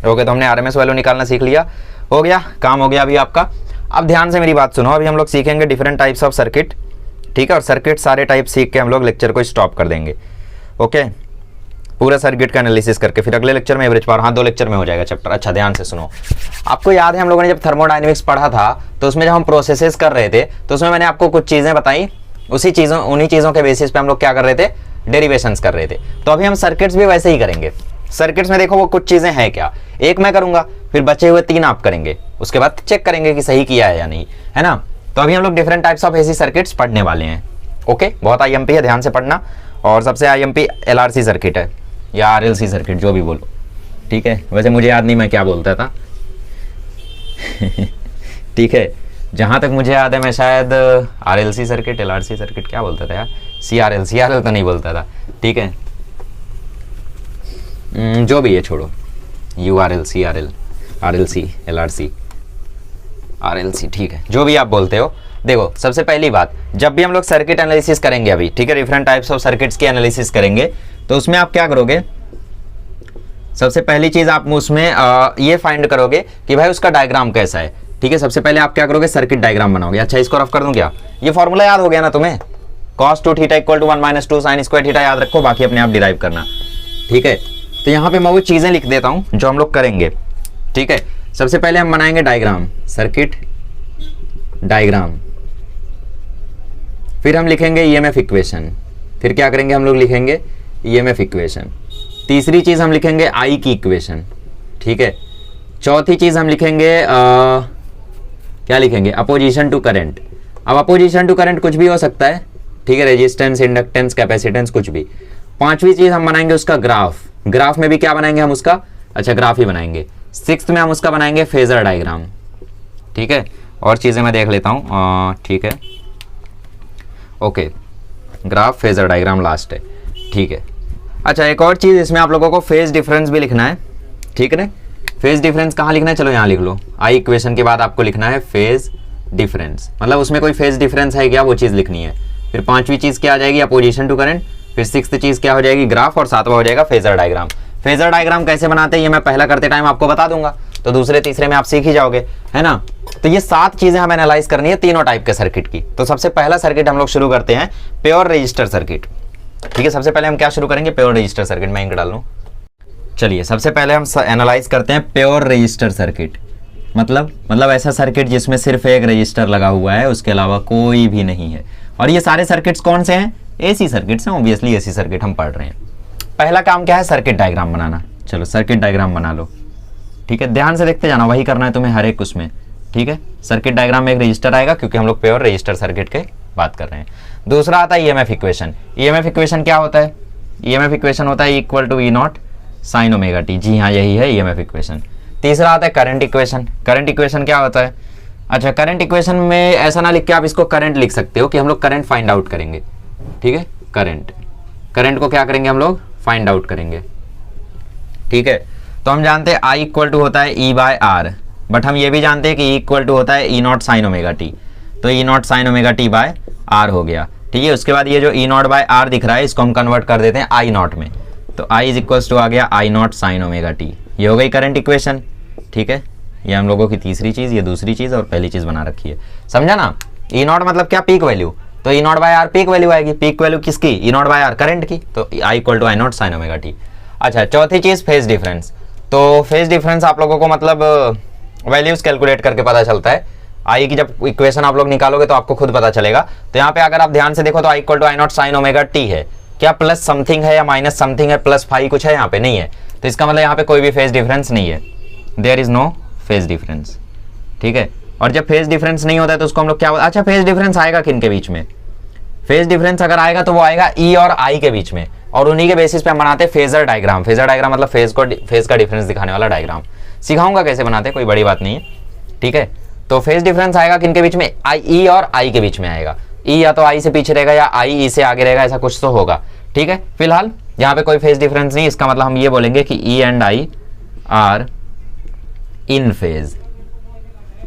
S1: ओके, तो हमने आर एम एस वैल्यू निकालना सीख लिया, हो गया काम, हो गया अभी आपका। अब ध्यान से मेरी बात सुनो, अभी हम लोग सीखेंगे डिफरेंट टाइप्स ऑफ सर्किट, ठीक है, और सर्किट सारे टाइप सीख के हम लोग लेक्चर को स्टॉप कर देंगे। ओके, पूरा सर्किट का एनालिसिस करके फिर अगले लेक्चर में एवरेज पावर, हाँ 2 लेक्चर में हो जाएगा चैप्टर। अच्छा ध्यान से सुनो, आपको याद है हम लोगों ने जब थर्मोडायनेमिक्स पढ़ा था तो उसमें जब हम प्रोसेसेस कर रहे थे तो उसमें मैंने आपको कुछ चीजें बताई, उन्हीं चीजों के बेसिस पे हम लोग क्या कर रहे थे, डेरिवेशंस कर रहे थे। तो अभी हम सर्किट्स भी वैसे ही करेंगे। सर्किट्स में देखो वो कुछ चीजें हैं क्या, एक मैं करूंगा, फिर बचे हुए 3 आप करेंगे, उसके बाद चेक करेंगे कि सही किया है या नहीं, है ना। तो अभी हम लोग different types of AC circuits पढ़ने वाले हैं। ओके, बहुत आईएमपी है, ध्यान से पढ़ना। और सबसे आईएमपी एलआरसी सर्किट है या आरएलसी सर्किट, जो भी बोलो, ठीक है। वैसे मुझे याद नहीं मैं क्या बोलता था ठीक है, जहां तक मुझे याद है मैं शायद आरएलसी सर्किट, एलआरसी सर्किट क्या बोलता था यार, सीआरएल तो नहीं बोलता था, ठीक है। जो भी है छोड़ो, URL, CRL, RLC, LRC, RLC, ठीक है, जो भी आप बोलते हो। देखो सबसे पहली बात, जब भी हम लोग सर्किट एनालिसिस करेंगे अभी, ठीक है, डिफरेंट टाइप्स ऑफ सर्किट्स की एनालिसिस करेंगे, तो उसमें आप क्या करोगे, सबसे पहली चीज आप उसमें ये फाइंड करोगे कि भाई उसका डायग्राम कैसा है, ठीक है। सबसे पहले आप क्या करोगे, सर्किट डायग्राम बनाओगे। अच्छा इसको रफ कर दूं क्या, ये फॉर्मूला याद हो गया ना तुम्हें, cos 2 theta equal to 1 - 2 sin square theta, याद रखो, बाकी अपने आप डिराइव करना, ठीक है। तो यहाँ पे मैं वो चीजें लिख देता हूं जो हम लोग करेंगे, ठीक है। सबसे पहले हम बनाएंगे डायग्राम, सर्किट डायग्राम, फिर हम लिखेंगे ईएमएफ इक्वेशन, फिर क्या करेंगे हम लोग लिखेंगे ईएमएफ इक्वेशन, तीसरी चीज हम लिखेंगे आई की इक्वेशन, ठीक है। चौथी चीज हम लिखेंगे क्या लिखेंगे, अपोजिशन टू करंट। अब अपोजिशन टू करंट कुछ भी हो सकता है, ठीक है, रेजिस्टेंस, इंडक्टेंस, कैपेसिटेंस, कुछ भी। पांचवी चीज हम बनाएंगे उसका ग्राफ, ग्राफ में भी क्या बनाएंगे हम उसका, अच्छा ग्राफ ही बनाएंगे। सिक्स्थ में हम उसका बनाएंगे फेजर डायग्राम, ठीक है। और चीजें मैं देख लेता हूँ, ठीक है, okay, graph, phasor diagram last है, ठीक है। अच्छा एक और चीज, इसमें आप लोगों को फेज डिफरेंस भी लिखना है, ठीक है ना। फेज डिफरेंस कहाँ लिखना है, चलो यहाँ लिख लो, आई इक्वेशन के बाद आपको लिखना है फेज डिफरेंस, मतलब उसमें कोई फेज डिफरेंस है क्या, वो चीज लिखनी है। फिर पांचवी चीज क्या आ जाएगी, अपोजिशन टू करंट, फिर सिक्स्थ चीज क्या हो जाएगी, ग्राफ, और सातवां हो जाएगा फेजर डायग्राम। फेजर डायग्राम कैसे बनाते हैं ये मैं पहला करते टाइम आपको बता दूंगा, तो दूसरे तीसरे में आप सीख ही जाओगे, है ना। तो ये 7 चीजें हमें एनालाइज करनी है तीनों टाइप के सर्किट की। तो सबसे पहला सर्किट हम लोग शुरू करते हैं प्योर रजिस्टर सर्किट, ठीक है। सबसे पहले हम क्या शुरू करेंगे, प्योर रजिस्टर सर्किट, मैं इंक डाल लूं। चलिए सबसे पहले हम एनालाइज करते हैं प्योर रजिस्टर सर्किट, मतलब ऐसा सर्किट जिसमें सिर्फ एक रजिस्टर लगा हुआ है, उसके अलावा कोई भी नहीं है। और ये सारे सर्किट्स कौन से हैं, एसी सर्किट्स हैं, ऑब्वियसली एसी सर्किट हम पढ़ रहे हैं। पहला काम क्या है, सर्किट डायग्राम बनाना। चलो सर्किट डायग्राम बना लो, ठीक है, ध्यान से देखते जाना, वही करना है तुम्हें हर एक उसमें, ठीक है। सर्किट डायग्राम में एक रजिस्टर आएगा क्योंकि हम लोग प्योर रजिस्टर सर्किट के बात कर रहे हैं। दूसरा आता है ईएमएफ इक्वेशन। ईएमएफ इक्वेशन क्या होता है, ईएमएफ इक्वेशन होता है equal to E not sine omega T, जी हाँ यही है ईएमएफ इक्वेशन। तीसरा आता है करंट इक्वेशन। करंट इक्वेशन क्या होता है, अच्छा करंट इक्वेशन में ऐसा ना लिख के आप इसको करंट लिख सकते हो कि हम लोग करंट फाइंड आउट करेंगे, ठीक है। करंट को क्या करेंगे हम लोग, फाइंड आउट करेंगे, ठीक है। तो हम जानते हैं आई इक्वल टू होता है ई बाय आर, बट हम ये भी जानते हैं कि ई इक्वल टू होता है E not sine omega T, तो E not sine omega T by R हो गया, ठीक है। उसके बाद ये जो ई नॉट बाय आर दिख रहा है इसको हम कन्वर्ट कर देते हैं आई नॉट में, तो आई इज इक्वल्स टू आ गया I not sine omega T, ये हो गई करंट इक्वेशन, ठीक है। ये हम लोगों की तीसरी चीज, ये दूसरी चीज और पहली चीज बना रखी है, समझा ना। ई नॉट मतलब क्या, पीक वैल्यू, तो E naught by R peak value आएगी, पीक वैल्यू किसकी, E naught by R current की, तो I equal to I not sine omega T. अच्छा चौथी चीज फेज डिफरेंस, तो फेज डिफरेंस आप लोगों को मतलब वैल्यूज कैलकुलेट करके पता चलता है। आई की जब इक्वेशन आप लोग निकालोगे तो आपको खुद पता चलेगा। तो यहाँ पे अगर आप ध्यान से देखो तो I equal to I not sine omega T है, क्या प्लस समथिंग है या माइनस समथिंग है, प्लस फाई कुछ है, यहाँ पे नहीं है, तो इसका मतलब यहाँ पे कोई भी फेज डिफरेंस नहीं है, there is no phase difference, ठीक है। और जब फेज डिफरेंस नहीं होता है तो उसको हम लोग क्या, अच्छा फेज डिफरेंस आएगा किन के बीच में, फेज डिफरेंस अगर आएगा तो वो आएगा ई और आई के बीच में, और उन्हीं के बेसिस पे हम बनाते हैं फेजर डायग्राम। फेजर डायग्राम मतलब फेज का डिफरेंस दिखाने वाला डायग्राम, सिखाऊंगा कैसे बनाते हैं, कोई बड़ी बात नहीं है, ठीक है। तो फेज डिफरेंस आएगा किन के बीच में, आई ई और आई के बीच में आएगा, ई या तो आई से पीछे रहेगा या आई ई से आगे रहेगा, ऐसा कुछ तो होगा, ठीक है। फिलहाल यहाँ पे कोई फेज डिफरेंस नहीं, इसका मतलब हम ये बोलेंगे कि E and I are in phase,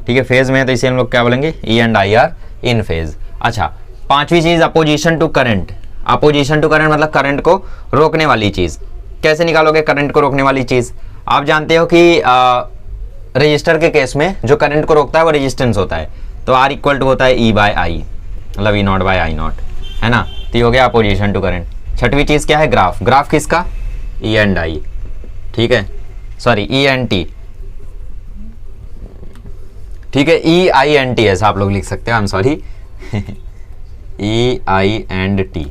S1: ठीक है। फेज में है तो इसे हम लोग क्या बोलेंगे, E and I are in phase. अच्छा पांचवी चीज opposition to current. Opposition to current मतलब करंट को रोकने वाली चीज। कैसे निकालोगे करंट को रोकने वाली चीज, आप जानते हो कि रजिस्टर के केस में जो करंट को रोकता है वो रेजिस्टेंस होता है, तो आर इक्वल टू होता है ई बाय आई, मतलब E naught by I not, है ना। तो ये हो गया अपोजिशन टू करंट। छठवीं चीज़ क्या है, ग्राफ। ग्राफ किसका, ई एंड आई, ठीक है, सॉरी ई एंड टी, ठीक है, ई आई एन टी ऐसा आप लोग लिख सकते हैं, I am sorry, E I and T,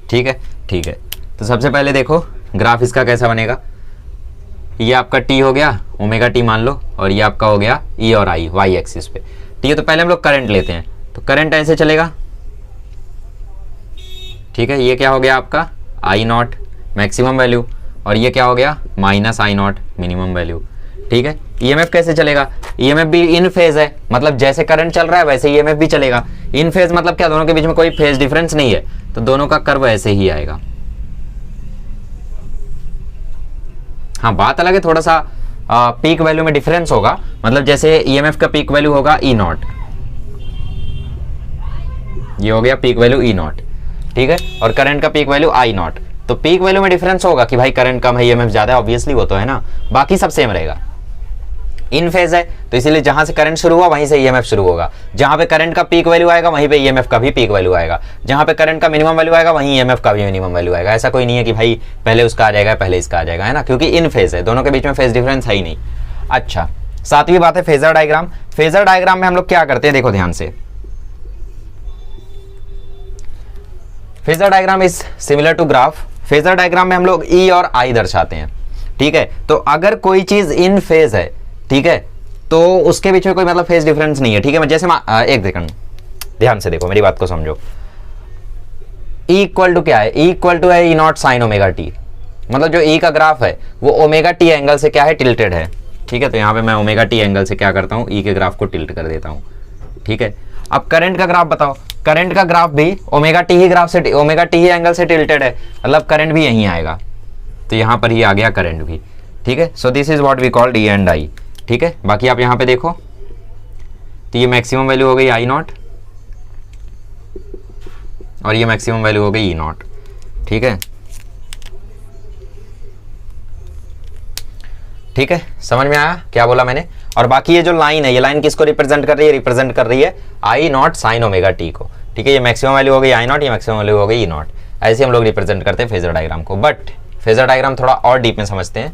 S1: ठीक है, ठीक है। तो सबसे पहले देखो ग्राफ इसका कैसा बनेगा, ये आपका टी हो गया, ओमेगा टी मान लो, और ये आपका हो गया ई और आई वाई एक्सिस पे, ठीक है। तो पहले हम लोग करंट लेते हैं, तो करंट ऐसे चलेगा, ठीक है। ये क्या हो गया आपका आई नॉट मैक्सिमम वैल्यू, और ये क्या हो गया minus I not minimum value, ठीक है। ईएमएफ कैसे चलेगा, ईएमएफ भी इन फेज है, मतलब जैसे करंट चल रहा है वैसे ईएमएफ भी चलेगा। इन फेज मतलब क्या, दोनों के बीच में कोई फेज डिफरेंस नहीं है, तो दोनों का कर्व ऐसे ही आएगा। हाँ बात अलग है, थोड़ा सा पीक वैल्यू में डिफरेंस होगा, मतलब जैसे ईएमएफ का पीक वैल्यू होगा ई नॉट, ये हो गया पीक वैल्यू ई नॉट, ठीक है, और करंट का पीक वैल्यू आई नॉट। तो पीक वैल्यू में डिफरेंस होगा कि भाई करंट कम है ईएमएफ ज्यादा है, ऑब्वियसली वो तो है ना, बाकी सब सेम रहेगा। इन फेज है तो इसीलिए जहां से करंट शुरू हुआ वहीं से ईएमएफ शुरू होगा, जहां पे करंट का पीक वैल्यू आएगा वहीं पे ईएमएफ का भी पीक वैल्यू आएगा, जहां पे करंट का मिनिमम वैल्यू आएगा वहीं ईएमएफ का भी मिनिमम वैल्यू आएगा। ऐसा कोई नहीं है कि भाई पहले उसका आ जाएगा पहले इसका आ जाएगा, है ना, क्योंकि इन फेज है, दोनों के बीच में फेज डिफरेंस है ही नहीं। अच्छा, सातवीं बात है फेजर डायग्राम। फेजर डायग्राम में हम लोग क्या करते हैं, देखो ध्यान से, phasor diagram is similar to graph. Phasor diagram में हम लोग ई और आई दर्शाते हैं, ठीक है। तो अगर कोई चीज इन फेज है, ठीक है, तो उसके बीच में कोई मतलब फेज डिफरेंस नहीं है, ठीक है। जैसे एक सेकंड ध्यान से देखो, मेरी बात को समझो। ई इक्वल टू क्या है, ई इक्वल टू है E not sine omega T, मतलब जो ई का ग्राफ है वो ओमेगा टी एंगल से क्या है, टिल्टेड है, ठीक है। तो यहाँ पे मैं ओमेगा टी एंगल से क्या करता हूँ, ई के ग्राफ को टिल्ट कर देता हूँ, ठीक है। अब करंट का ग्राफ बताओ, करंट का ग्राफ भी ओमेगा टी ही ग्राफ से, ओमेगा टी ही एंगल से टिल्टेड है, मतलब करंट भी यहीं आएगा, तो यहाँ पर ही आ गया करंट भी, ठीक है। So this is what we called E and I, ठीक है। बाकी आप यहाँ पे देखो तो ये मैक्सिमम वैल्यू हो गई आई नॉट और ये मैक्सिमम वैल्यू हो गई ई नॉट, ठीक है, ठीक है। समझ में आया क्या बोला मैंने। और बाकी ये जो लाइन है, ये लाइन किसको रिप्रेजेंट कर रही है, रिप्रेजेंट कर रही है I not sine omega T को, ठीक है। ये मैक्सिमम वैल्यू हो गई आई नॉट, ये मैक्सिमम वैल्यू हो गई ई नॉट। ऐसे हम लोग रिप्रेजेंट करते हैं फेजर डायग्राम को, बट फेजर डायग्राम थोड़ा और डीप में समझते हैं,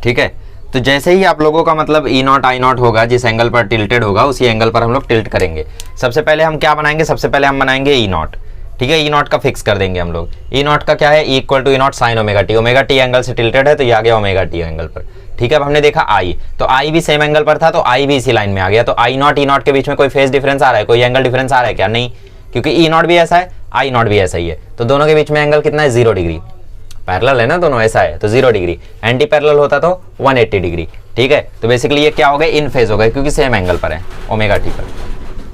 S1: ठीक है। तो जैसे ही आप लोगों का मतलब ई नॉट आई नॉट होगा, जिस एंगल पर टिल्टेड होगा उसी एंगल पर हम लोग टिल्ट करेंगे। सबसे पहले हम क्या बनाएंगे, सबसे पहले हम बनाएंगे ई नॉट, ठीक है। ई नॉट का फिक्स कर देंगे हम लोग। ई नॉट का क्या है, E equal to E not sine omega T, omega T angle से टिल्टेड है तो ये आ गया ओमेगा टी एंगल पर, ठीक है। अब हमने देखा आई, तो आई भी सेम एंगल पर था तो आई भी इसी लाइन में आ गया, तो आई नॉट ई नॉट के बीच में कोई फेज डिफरेंस आ रहा है, कोई एंगल डिफरेंस आ रहा है क्या, नहीं, क्योंकि ई नॉट भी ऐसा है आई नॉट भी ऐसा ही है, तो दोनों के बीच में एंगल कितना है, 0 डिग्री। पैरेलल है ना दोनों, ऐसा है तो 0 डिग्री, एंटी पैरेलल होता तो 180 डिग्री, ठीक है। तो बेसिकली ये क्या हो गए, इन फेज हो गए, क्योंकि सेम एंगल पर है ओमेगा टी पर,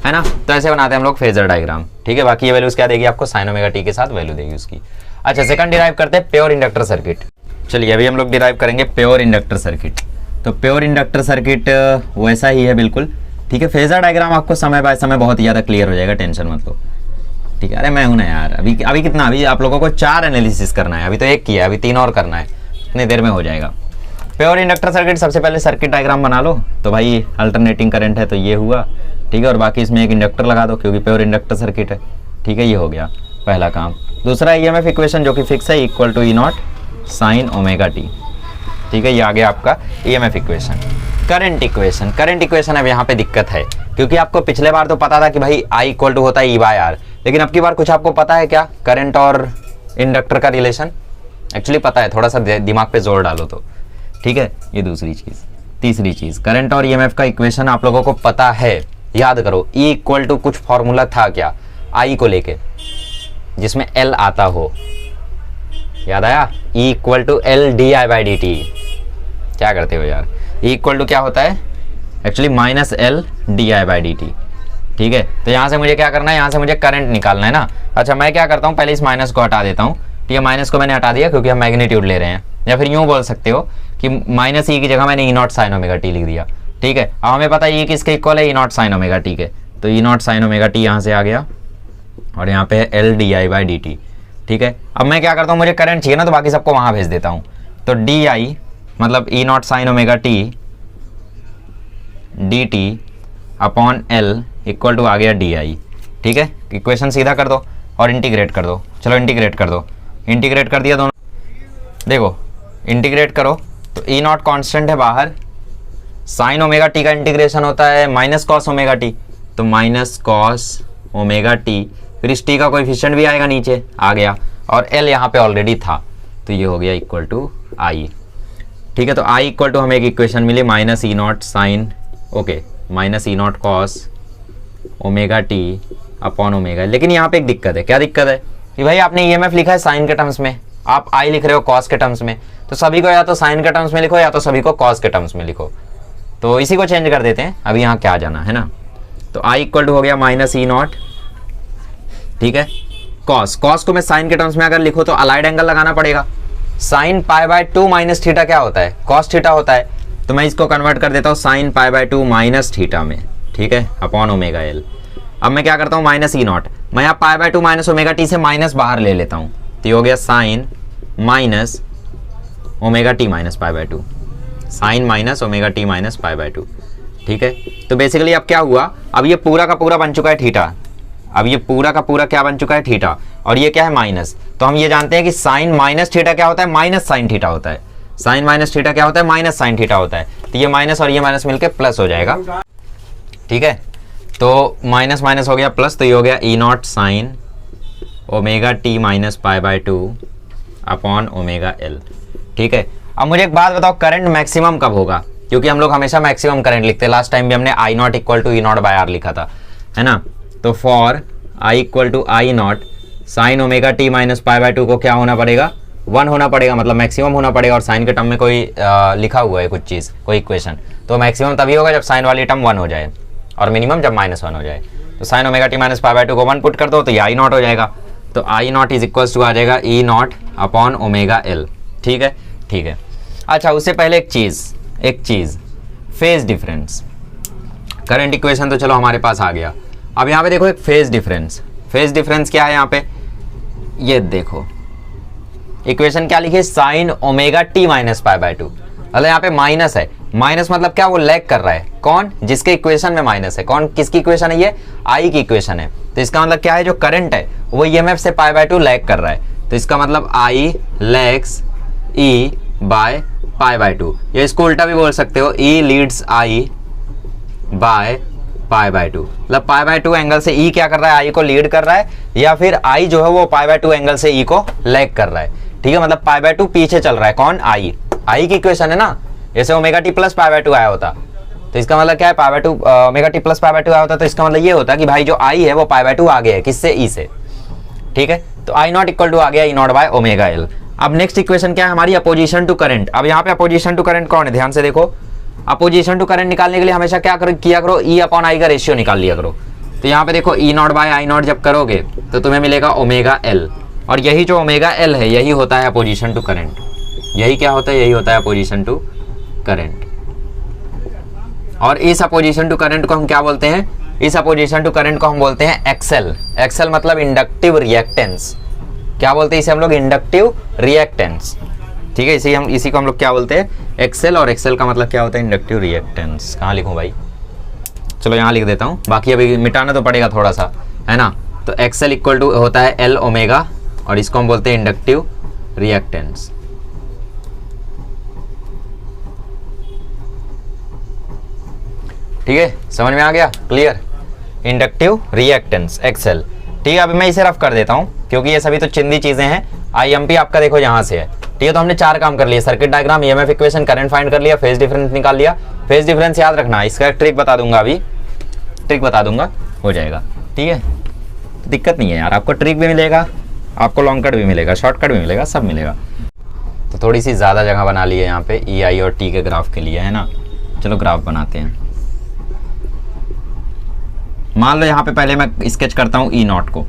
S1: है ना। तो ऐसे बनाते हैं हम लोग फेजर डायग्राम, ठीक है। बाकी ये वैल्यूज क्या देगी आपको, साइन ओमेगा टी के साथ वैल्यू देगी उसकी। अच्छा, सेकंड डिराइव करते हैं प्योर इंडक्टर सर्किट। चलिए अभी हम लोग डिराइव करेंगे प्योर इंडक्टर सर्किट। तो प्योर इंडक्टर सर्किट वैसा ही है बिल्कुल, ठीक है। फेजर डायग्राम आपको समय बाय समय बहुत ज़्यादा क्लियर हो जाएगा, टेंशन मत लो, ठीक है। अरे मैं हूं ना यार, अभी कितना, अभी आप लोगों को 4 एनालिसिस करना है, अभी तो एक किया है, अभी 3 और करना है, इतनी देर में हो जाएगा। प्योर इंडक्टर सर्किट, सबसे पहले सर्किट डायग्राम बना लो। तो भाई अल्टरनेटिंग करंट है तो ये हुआ, ठीक है, और बाकी इसमें एक इंडक्टर लगा दो क्योंकि प्योर इंडक्टर सर्किट है, ठीक है। ये हो गया पहला काम। दूसरा ईएमएफ इक्वेशन जो कि फिक्स है, equal to E not sine omega T, ठीक है। ये आ गया आपका EMF equation. Current equation, current equation अब यहाँ पे दिक्कत है, क्योंकि आपको पिछले बार तो पता था कि भाई आई इक्वल टू होता है ई बाय आर, लेकिन अब की बार कुछ आपको पता है क्या, करंट और इंडक्टर का रिलेशन एक्चुअली पता है, थोड़ा सा दिमाग पे जोर डालो तो, ठीक है। ये दूसरी चीज। तीसरी चीज, करंट और ईएमएफ का इक्वेशन आप लोगों को पता है, याद करो। ई इक्वल टू कुछ फॉर्मूला था क्या आई को लेके, जिसमें एल आता हो, याद आया, E equal to L D I by D T. क्या करते हो यार, ई इक्वल टू क्या होता है actually minus L D I by D T, ठीक है। तो यहाँ से मुझे क्या करना है, यहाँ से मुझे करंट निकालना है ना। अच्छा, मैं क्या करता हूँ, पहले इस माइनस को हटा देता हूँ, ठीक है। माइनस को मैंने हटा दिया क्योंकि हम मैग्नीट्यूड ले रहे हैं, या फिर यूँ बोल सकते हो कि माइनस ई की जगह मैंने ई नॉट साइन ओमेगा टी लिख दिया, ठीक है। अब हमें पता है ये किसके इक्वल है, E not sine omega T के, तो E not sine omega T यहाँ से आ गया और यहाँ पे है L D I by D T, ठीक है। अब मैं क्या करता हूँ, मुझे करंट चाहिए ना, तो बाकी सबको वहाँ भेज देता हूँ। तो डी आई मतलब E not sine omega T D T upon L equal to आ गया डी आई, ठीक है, इक्वेशन सीधा कर दो और इंटीग्रेट कर दो। चलो इंटीग्रेट कर दो, इंटीग्रेट कर दिया दोनों, देखो इंटीग्रेट करो तो ई नॉट कॉन्स्टेंट है बाहर, साइन ओमेगा टी का इंटीग्रेशन होता है माइनस कॉस ओमेगा टी, तो माइनस कॉस ओमेगा टी, फिर इस टी का कोएफिशिएंट भी आएगा नीचे, आ गया, और एल यहाँ पे ऑलरेडी था, तो ये हो गया इक्वल टू आई। ठीक है, तो आई इक्वल टू हमें एक इक्वेशन मिली minus E not sine, okay, minus E naught cos omega T upon omega. लेकिन यहाँ पे एक दिक्कत है, क्या दिक्कत है कि भाई आपने ईएमएफ लिखा है साइन के टर्म्स में, आप आई लिख रहे हो कॉस के टर्म्स में, तो सभी को या तो साइन के टर्म्स में लिखो या तो सभी को कॉस के टर्म्स में लिखो। तो इसी को चेंज कर देते हैं, अभी यहाँ क्या जाना है ना, तो आई इक्वल टू हो गया माइनस ई नॉट, ठीक है, कॉस, कॉस को मैं साइन के टर्म्स में अगर लिखो तो अलाइड एंगल लगाना पड़ेगा, sign pi by 2 minus theta क्या होता है, कॉस थीटा होता है, तो मैं इसको कन्वर्ट कर देता हूँ sign pi by 2 minus theta में, ठीक है, अपॉन ओमेगा एल। अब मैं क्या करता हूँ माइनस ई नॉट, मैं यहाँ pi by 2 minus omega T से माइनस बाहर ले लेता हूँ, तो ये हो गया sine minus omega T minus pi by 2, sine minus omega T minus pi by 2, ठीक है। तो बेसिकली अब क्या हुआ, अब ये पूरा का पूरा बन चुका है थीटा, अब ये पूरा का पूरा क्या बन चुका है थीटा, और ये क्या है माइनस, तो हम ये जानते हैं कि साइन माइनस थीटा क्या होता है, माइनस साइन थीटा होता है, साइन माइनस थीटा क्या होता है, माइनस साइन थीटा होता है, तो ये माइनस और ये माइनस मिलकर प्लस हो जाएगा, ठीक है, तो माइनस माइनस हो गया प्लस, तो ये हो गया E not sine omega T minus pi by 2 upon omega L, ठीक है। अब मुझे एक बात बताओ, करंट मैक्सिमम कब होगा, क्योंकि हम लोग हमेशा मैक्सिमम करंट लिखते हैं, लास्ट टाइम भी हमने I naught equal to E naught by R लिखा था, है ना, तो for I equal to I not sine omega T minus pi by 2 को क्या होना पड़ेगा, 1 होना पड़ेगा, मतलब मैक्सिमम होना पड़ेगा, और साइन के टर्म में कोई लिखा हुआ है कुछ चीज़, कोई इक्वेशन, तो मैक्सिमम तभी होगा जब साइन वाली टर्म 1 हो जाए, और मिनिमम जब -1 हो जाए, तो sine omega T minus pi by 2 को 1 पुट कर दो तो ये आई नॉट हो जाएगा, तो I not is equals to आ जाएगा E not upon omega L, ठीक है, ठीक है। अच्छा, उससे पहले एक चीज़ फेज डिफरेंस, करंट इक्वेशन तो चलो हमारे पास आ गया, अब यहाँ पे देखो एक फेज डिफरेंस क्या है यहाँ पे, ये देखो इक्वेशन क्या लिखी है, sign omega T minus pi by 2, मतलब यहाँ पे माइनस है, माइनस मतलब क्या, वो लैग कर रहा है, कौन, जिसके इक्वेशन में माइनस है, कौन, किसकी इक्वेशन है, ये आई की इक्वेशन है, तो इसका मतलब क्या है, जो करंट है वो ईएमएफ से पाई बाय 2 लैग कर रहा है, तो इसका मतलब I lags E by pi by 2, ये इसको उल्टा भी बोल सकते हो, E leads I by pi by 2, मतलब पाई बाय 2 एंगल से ई क्या कर रहा है, आई को लीड कर रहा है, या फिर आई जो है वो पाई बाय 2 एंगल से ई को लैग कर रहा है, ठीक है, मतलब पाई बाय 2 पीछे चल रहा है, कौन, आई की इक्वेशन है ना, जैसे omega T plus pi by 2 आया होता, तो इसका मतलब क्या है, pi by 2 omega T plus pi by 2 आया होता, तो इसका मतलब ये होता कि भाई जो आई है वो पाई बाय 2 आगे है, किससे, ई से, ठीक है, तो आई नॉट इक्वल टू आ गया E naught by omega L. अब नेक्स्ट इक्वेशन क्या है हमारी, अपोजिशन टू करंट, अब यहाँ पे अपोजिशन टू करंट कौन है, ध्यान से देखो, अपोजिशन टू करंट निकालने के लिए हमेशा क्या किया करो, ई अपॉन आई का रेशियो निकाल लिया करो, तो यहाँ पे देखो ई नॉट बाय आई नॉट जब करोगे तो तुम्हें मिलेगा ओमेगा एल, और यही जो ओमेगा एल है यही होता है अपोजिशन टू करंट, यही क्या होता है, यही होता है अपोजिशन टू करंट, और इस अपोजिशन टू करंट को हम क्या बोलते हैं, इस अपोजिशन टू करंट को हम बोलते हैं एक्सेल, एक्सेल मतलब इंडक्टिव रिएक्टेंस, क्या बोलते हैं इसे हम लोग, इंडक्टिव रिएक्टेंस, ठीक है, इसी को हम लोग क्या बोलते हैं, एक्सेल, और एक्सेल का मतलब क्या होता है, इंडक्टिव रिएक्टेंस। कहाँ लिखूं भाई, चलो यहाँ लिख देता हूँ, बाकी अभी मिटाना तो पड़ेगा थोड़ा सा, है ना, तो एक्सेल इक्वल टू होता है एल ओमेगा, और इसको हम बोलते हैं इंडक्टिव रिएक्टेंस, ठीक है, समझ में आ गया, क्लियर, इंडक्टिव रिएक्टेंस एक्सेल, ठीक है। अभी मैं इसे रफ कर देता हूँ क्योंकि ये सभी तो चिंदी चीजें हैं, आईएमपी आपका देखो यहाँ से है, ठीक है, तो हमने 4 काम कर लिए, circuit diagram, EMF equation, current find कर लिया, फेज डिफरेंस निकाल लिया, फेज डिफरेंस याद रखना, इसका ट्रिक बता दूंगा, अभी ट्रिक बता दूंगा, हो जाएगा, ठीक है, दिक्कत नहीं है यार, आपको ट्रिक भी मिलेगा, आपको लॉन्ग कट भी मिलेगा, शॉर्टकट भी मिलेगा, सब मिलेगा। तो थोड़ी सी ज़्यादा जगह बना ली है यहाँ पे ई आई और टी के ग्राफ के लिए, है ना, चलो ग्राफ बनाते हैं। मान लो यहाँ पे पहले मैं स्केच करता हूँ ई नॉट को,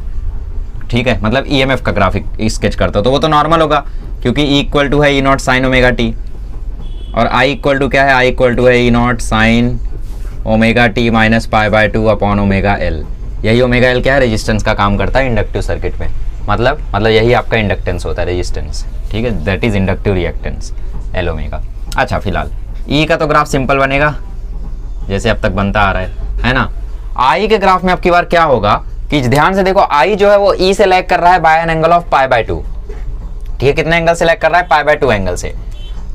S1: ठीक है, मतलब ईएमएफ का ग्राफिक स्केच करता हूँ, तो वो तो नॉर्मल होगा क्योंकि ई इक्वल टू है E not sine omega T, और आई इक्वल टू क्या है, आई इक्वल टू है E not sine omega T minus pi by 2 upon omega L, यही ओमेगा एल क्या है, रेजिस्टेंस का काम करता है इंडक्टिव सर्किट में, मतलब यही आपका इंडक्टेंस होता है, रेजिस्टेंस, ठीक है, that is inductive reactance L omega. अच्छा, फिलहाल ई का तो ग्राफ सिंपल बनेगा जैसे अब तक बनता आ रहा है ना। आई के ग्राफ में अब की बार क्या होगा, कि ध्यान से देखो आई जो है वो ई से लैग कर रहा है by an angle of pi by 2। ठीक है, कितने एंगल से लैग कर रहा है? पाई बाय 2 एंगल से।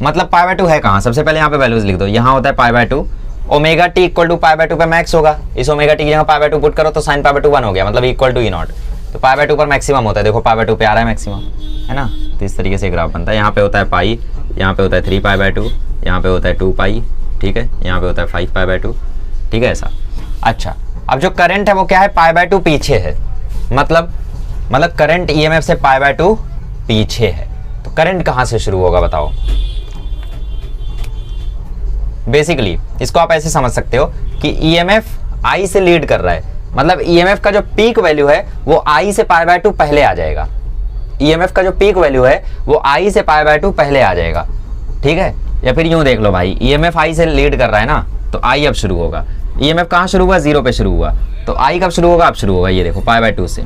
S1: मतलब पाई बाय 2 है कहाँ? सबसे पहले यहाँ पे वैल्यूज लिख दो। यहाँ होता है pi by 2, omega T equal to pi by 2 पे मैक्स होगा। इस ओमेगा टी की जगह पाई बाय 2 पुट करो तो साइन पाई बाय 2 1 हो गया, मतलब इक्वल टू ई नॉट। तो पाई बाय 2 पर मैक्सिमम होता है, देखो पाई बाय 2 पे आ रहा है मैक्सिमम, है ना। तो इस तरीके से ग्राफ बनता है। यहाँ पे होता है पाई, यहाँ पे होता है 3 पाई बाय 2, यहाँ पे होता है 2 पाई, ठीक है, यहाँ पे होता है 5 पाई बाय 2, ठीक है ऐसा। अच्छा, अब जो करंट है वो क्या है? पाई बाय 2 पीछे है, मतलब करंट ईएमएफ से पाई बाय 2 पीछे है। तो करंट कहाँ से शुरू होगा बताओ? बेसिकली इसको आप ऐसे समझ सकते हो कि ईएमएफ आई से लीड कर रहा है, मतलब ईएमएफ का जो पीक वैल्यू है वो आई से पाई बाय 2 पहले आ जाएगा। ईएमएफ का जो पीक वैल्यू है वो आई से पाई बाय 2 पहले आ जाएगा, ठीक है। या फिर यूं देख लो भाई, ईएमएफ आई से लीड कर रहा है ना, तो आई अब शुरू होगा। ईएमएफ कहाँ शुरू हुआ? 0 पे शुरू हुआ, तो आई कब शुरू होगा? अब शुरू होगा, ये देखो पाई बाय 2 से।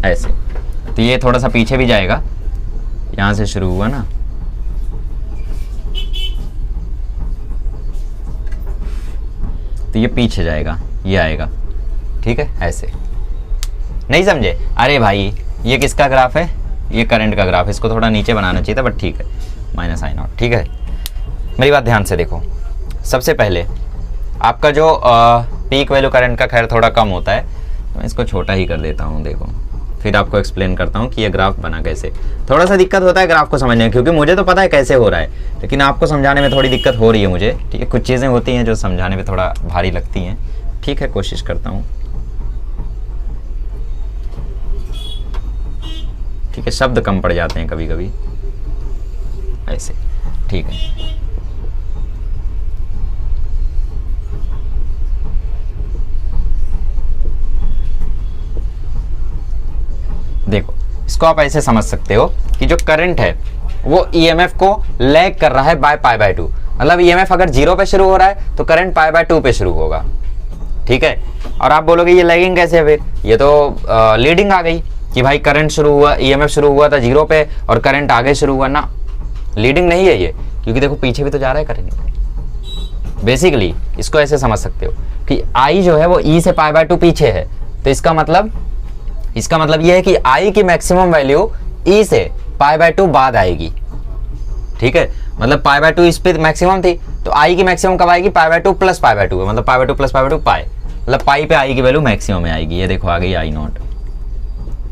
S1: ऐसे, तो ये थोड़ा सा पीछे भी जाएगा, यहां से शुरू हुआ ना, तो ये पीछे जाएगा, ये आएगा, ठीक है ऐसे। नहीं समझे? अरे भाई ये किसका ग्राफ है? ये करंट का ग्राफ। इसको थोड़ा नीचे बनाना चाहिए था, बट ठीक है, माइनस आई नॉट, ठीक है। मेरी बात ध्यान से देखो। सबसे पहले आपका जो पीक वैल्यू करंट का खैर थोड़ा कम होता है, तो मैं इसको छोटा ही कर देता हूँ। देखो फिर आपको एक्सप्लेन करता हूँ कि ये ग्राफ बना कैसे। थोड़ा सा दिक्कत होता है ग्राफ को समझने में, क्योंकि मुझे तो पता है कैसे हो रहा है, लेकिन आपको समझाने में थोड़ी दिक्कत हो रही है मुझे, ठीक है। कुछ चीज़ें होती हैं जो समझाने में थोड़ा भारी लगती हैं, ठीक है, कोशिश करता हूँ, ठीक है। शब्द कम पड़ जाते हैं कभी कभी ऐसे, ठीक है। देखो इसको आप ऐसे समझ सकते हो कि जो करंट है वो ईएमएफ को लैग कर रहा है बाय पाई बाय 2। मतलब ईएमएफ अगर 0 पे शुरू हो रहा है तो करंट पाई बाय 2 पे शुरू होगा, ठीक है। और आप बोलोगे ये लैगिंग कैसे है? फिर ये तो लीडिंग आ गई कि भाई करंट शुरू हुआ, ईएमएफ शुरू हुआ था 0 पे और करंट आगे शुरू हुआ ना। लीडिंग नहीं है ये, क्योंकि देखो पीछे भी तो जा रहा है करंट। बेसिकली इसको ऐसे समझ सकते हो कि आई जो है वो ई से पाई बाय 2 पीछे है, तो इसका मतलब ये है कि आई की मैक्सिमम वैल्यू ई से पाई बाय 2 बाद आएगी, ठीक है। मतलब पाई बाय 2 इस पे मैक्सिमम थी, तो आई की मैक्सिमम कब आएगी? पाई बाय 2 प्लस पाई बाय 2, मतलब पाई बाय 2 प्लस पाई बाय 2 पाई, मतलब पाई पे आई की वैल्यू मैक्सिमम में आएगी। ये देखो आ गई आई नॉट,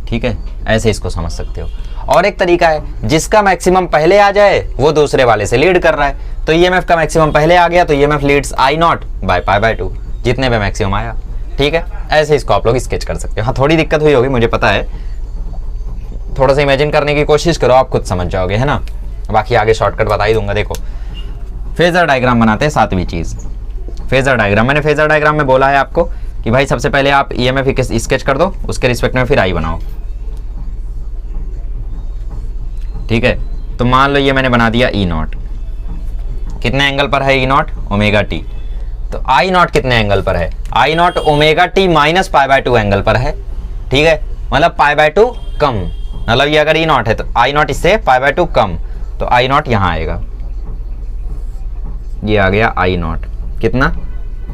S1: ठीक है। ऐसे इसको समझ सकते हो। और एक तरीका है, जिसका मैक्सिमम पहले आ जाए वो दूसरे वाले से लीड कर रहा है, तो ईएमएफ का मैक्सिमम पहले आ गया तो EMF leads I naught by pi by 2, जितने पे मैक्सिमम आया, ठीक है। ऐसे इसको आप लोग स्केच कर सकते हो। हाँ थोड़ी दिक्कत हुई होगी मुझे पता है, थोड़ा सा इमेजिन करने की कोशिश करो, आप खुद समझ जाओगे, है ना। बाकी आगे शॉर्टकट बता ही दूंगा। देखो फेजर डायग्राम बनाते हैं, 7वीं चीज फेजर डायग्राम। मैंने फेजर डायग्राम में बोला है आपको कि भाई सबसे पहले आप ईएमएफ स्केच कर दो, उसके रिस्पेक्ट में फिर आई बनाओ, ठीक है। तो मान लो ये मैंने बना दिया ई नॉट, कितने एंगल पर है ई नॉट? Omega T. तो आई नॉट कितने एंगल पर है? I naught omega T minus pi by 2 angle पर है, ठीक है। मतलब पाई बाय 2 कम, मतलब ये अगर ई नॉट है तो आई नॉट इससे पाई बाय 2 कम, तो आई नॉट यहां आएगा, ये आ गया आई नॉट कितना?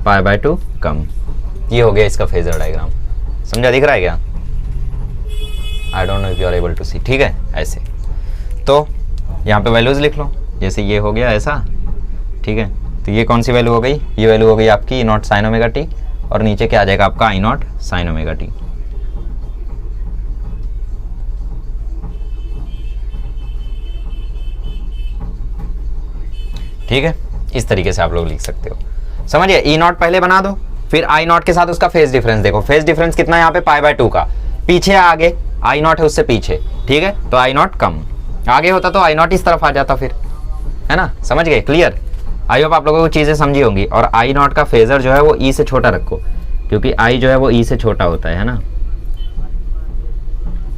S1: पाई बाय 2 कम। ये हो गया इसका फेजर डायग्राम। समझा? दिख रहा है क्या? I don't know if you are able to see, ठीक है। ऐसे तो यहाँ पे वैल्यूज लिख लो, जैसे ये हो गया ऐसा, ठीक है। तो ये कौन सी वैल्यू हो गई? ये वैल्यू हो गई आपकी ई नॉट साइन ओमेगा टी, और नीचे क्या आ जाएगा आपका आई नॉट साइन ओमेगा टी, ठीक है। इस तरीके से आप लोग लिख सकते हो, समझिए। ई नॉट पहले बना दो, फिर आई नॉट के साथ उसका फेज डिफरेंस देखो। फेज डिफरेंस कितना है यहाँ पे? पाई बाय 2 का। पीछे आगे आई नॉट है उससे पीछे, ठीक है। तो आई नॉट कम, आगे होता तो आई नॉट इस तरफ आ जाता फिर, है ना। समझ गए? क्लियर? आई होप आप लोगों को चीजें समझी होंगी। और आई नॉट का फेजर जो है वो ई से छोटा रखो, क्योंकि आई जो है वो ई से छोटा होता है ना।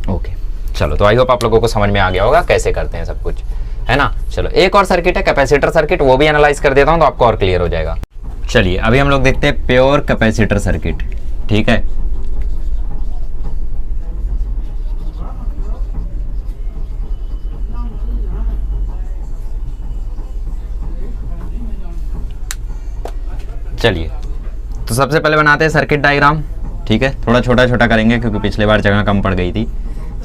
S1: ओके चलो, तो आई होप आप लोगों को समझ में आ गया होगा कैसे करते हैं सब कुछ, है ना। चलो एक और सर्किट है कैपेसिटर सर्किट, वो भी एनालाइज कर देता हूं तो आपको और क्लियर हो जाएगा। चलिए अभी हम लोग देखते हैं प्योर कैपेसिटर सर्किट, ठीक है। चलिए तो सबसे पहले बनाते हैं सर्किट डायग्राम, ठीक है। थोड़ा छोटा छोटा करेंगे क्योंकि पिछले बार जगह कम पड़ गई थी।